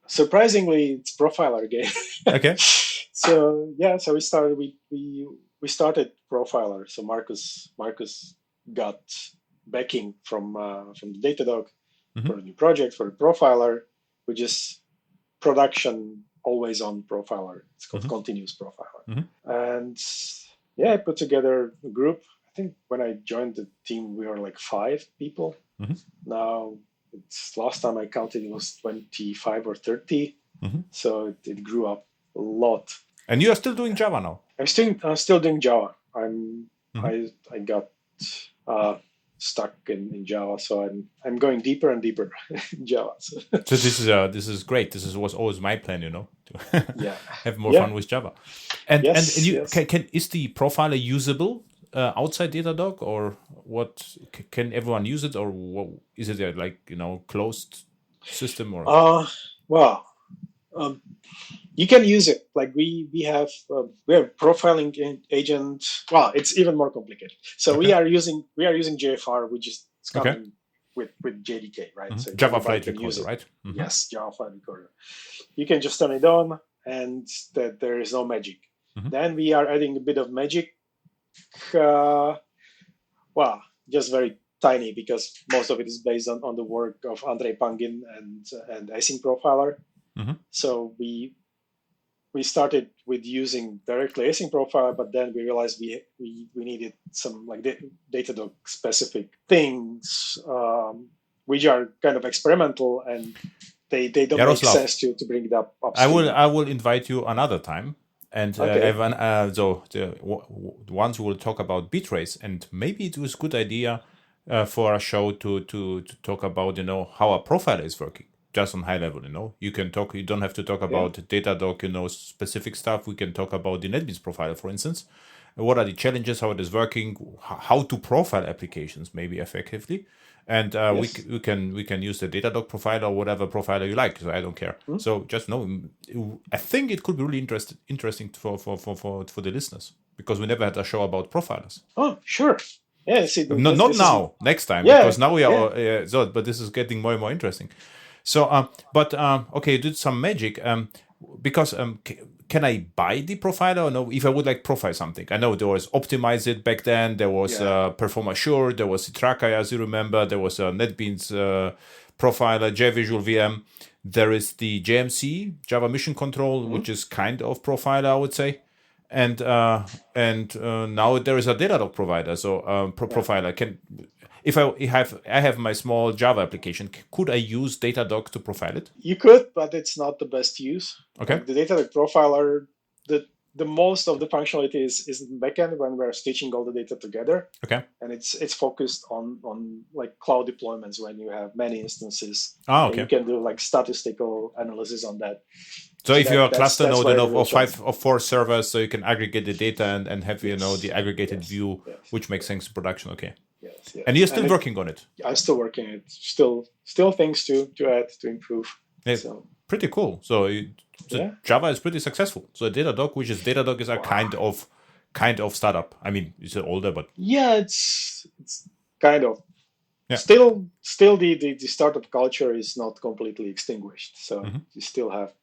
[SPEAKER 2] surprisingly, it's Profiler game.
[SPEAKER 1] Okay.
[SPEAKER 2] So we started Profiler. So Marcus got backing from the Datadog for a new project for the Profiler, which is production always on Profiler. It's called Continuous Profiler. And I put together a group. I think when I joined the team, we were like 5 people. Now, last time I counted, it was 25 or 30. So it grew up a lot.
[SPEAKER 1] And you are still doing Java now?
[SPEAKER 2] I'm still doing Java. I got stuck in Java, so I'm going deeper and deeper in Java. So
[SPEAKER 1] this is great. Was always my plan, to have more fun with Java. And is the profiler usable outside Datadog, or what? Can everyone use it, or what, is it a closed system, or?
[SPEAKER 2] You can use it. Like we have profiling agent. Well, it's even more complicated. So we are using JFR, which is coming with JDK, right? So
[SPEAKER 1] Java Flight Recorder, right?
[SPEAKER 2] Yes, Java Flight Recorder. You can just turn it on, and there is no magic. Then we are adding a bit of magic. Just very tiny, because most of it is based on the work of Andrei Pangin and Async Profiler. So we started with using directly Async Profiler, but then we realized we needed some like Datadog specific things, which are kind of experimental, and they don't make sense to bring it up.
[SPEAKER 1] I will invite you another time. And Evan, once we will talk about BTrace, and maybe it was a good idea for a show to talk about how a profiler is working, just on high level. You can talk. You don't have to talk about Datadog, specific stuff. We can talk about the NetBeans profiler, for instance. What are the challenges? How it is working? How to profile applications maybe effectively. And we can use the Datadog profiler or whatever profiler you like. So I don't care. So just know, I think it could be really interesting for the listeners, because we never had a show about profilers.
[SPEAKER 2] Oh, sure. Yeah. See,
[SPEAKER 1] not now. Next time, because now we are. But this is getting more and more interesting. So, you did some magic. Because can I buy the profiler or no? If I would like profile something, I know there was Optimize It back then. There was Perform Assure. There was Citraka, as you remember. There was a NetBeans profiler, JVisual VM. There is the JMC, Java Mission Control, which is kind of profiler, I would say. now there is a Datadog provider, so profiler can. If I have my small Java application, could I use Datadog to profile it?
[SPEAKER 2] You could, but it's not the best use.
[SPEAKER 1] Okay.
[SPEAKER 2] Like the Datadog profiler, the most of the functionality is in backend when we're stitching all the data together.
[SPEAKER 1] Okay.
[SPEAKER 2] And it's focused on like cloud deployments when you have many instances.
[SPEAKER 1] Okay.
[SPEAKER 2] You can do like statistical analysis on that.
[SPEAKER 1] So if you're a cluster node of 4 servers, so you can aggregate the data and have the aggregated view, which makes things in production. Okay.
[SPEAKER 2] Yes.
[SPEAKER 1] And you're still working on it.
[SPEAKER 2] I'm still working on it. Still things to add, to improve.
[SPEAKER 1] Yeah,
[SPEAKER 2] so
[SPEAKER 1] pretty cool. So Java is pretty successful. So Datadog, Datadog is a kind of startup. I mean, it's older, but
[SPEAKER 2] it's kind of.
[SPEAKER 1] Yeah.
[SPEAKER 2] Still the startup culture is not completely extinguished. So you still have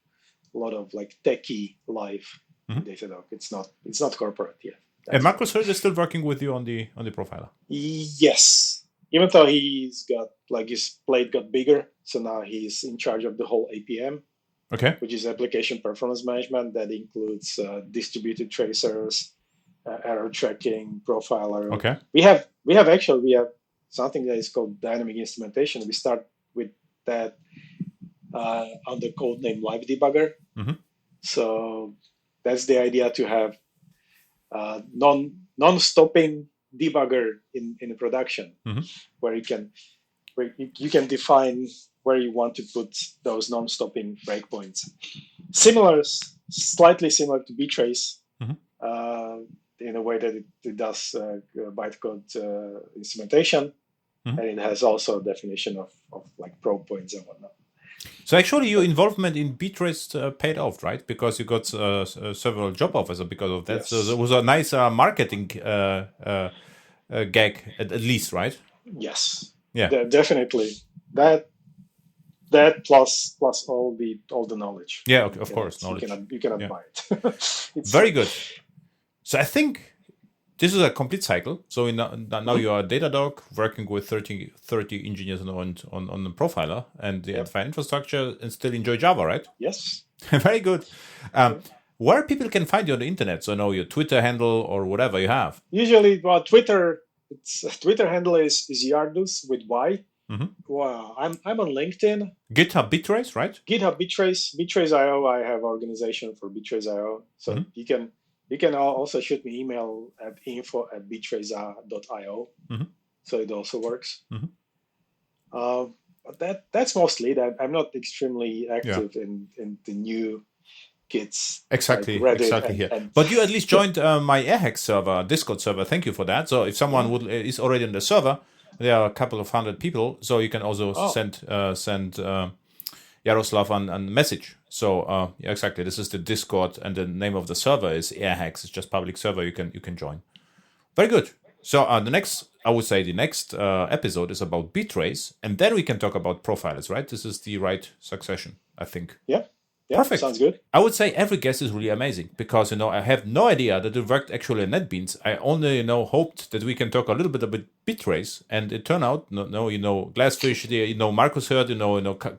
[SPEAKER 2] a lot of like techie life in Datadog. It's not corporate yet.
[SPEAKER 1] And Marcus Hirt is still working with you on the profiler.
[SPEAKER 2] Yes, even though he's got like his plate got bigger, so now he's in charge of the whole APM.
[SPEAKER 1] Okay.
[SPEAKER 2] Which is application performance management. That includes distributed tracers, error tracking, profiler.
[SPEAKER 1] Okay.
[SPEAKER 2] We have something that is called dynamic instrumentation. We start with that under code name Live Debugger. So that's the idea, to have non-stopping debugger in production, where you can define where you want to put those non-stopping breakpoints. Slightly similar to BTrace, in a way that it does bytecode instrumentation, and it has also a definition of like probe points and whatnot.
[SPEAKER 1] So actually, your involvement in BTrace paid off, right? Because you got several job offers because of that. Yes. So there was a nice marketing gag, at least, right?
[SPEAKER 2] Yes.
[SPEAKER 1] Yeah.
[SPEAKER 2] Definitely. That plus all the knowledge.
[SPEAKER 1] Yeah, of course, knowledge.
[SPEAKER 2] You cannot buy it.
[SPEAKER 1] Very good. So I think this is a complete cycle. So now you are Datadog working with 30 engineers on the profiler and the Atari infrastructure, and still enjoy Java, right?
[SPEAKER 2] Yes.
[SPEAKER 1] Very good. Where people can find you on the internet? So know your Twitter handle or whatever you have.
[SPEAKER 2] Usually, Twitter handle is Yardus with Y. Wow, I'm on LinkedIn.
[SPEAKER 1] GitHub BTrace, right?
[SPEAKER 2] GitHub BTrace.io. I have organization for BTrace.io, so you can also shoot me email at info@btrace.io. So it also works. But that's mostly that. I'm not extremely active in the new kits.
[SPEAKER 1] Exactly,
[SPEAKER 2] like
[SPEAKER 1] exactly here. But you at least joined my Airhacks server, Discord server. Thank you for that. So if someone is already on the server, there are a couple of hundred people. So you can also send Yaroslav a message. So exactly, this is the Discord, and the name of the server is Airhacks. It's just public server. You can join. Very good. So the next episode is about BTrace, and then we can talk about profilers. Right? This is the right succession, I think.
[SPEAKER 2] Yeah.
[SPEAKER 1] Perfect.
[SPEAKER 2] Sounds good.
[SPEAKER 1] I would say every guest is really amazing because I have no idea that it worked actually in NetBeans. I only hoped that we can talk a little bit about BTrace, and it turned out Glassfish, Marcus Hirt,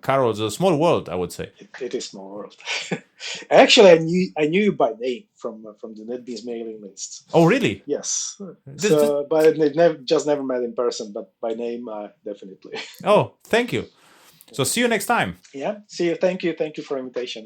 [SPEAKER 1] Carol. It's a small world, I would say.
[SPEAKER 2] It is small world. Actually, I knew you by name from the NetBeans mailing lists.
[SPEAKER 1] Oh, really?
[SPEAKER 2] Yes. But never met in person, but by name, definitely.
[SPEAKER 1] Oh, thank you. So see you next time.
[SPEAKER 2] Yeah. See you. Thank you. Thank you for the invitation.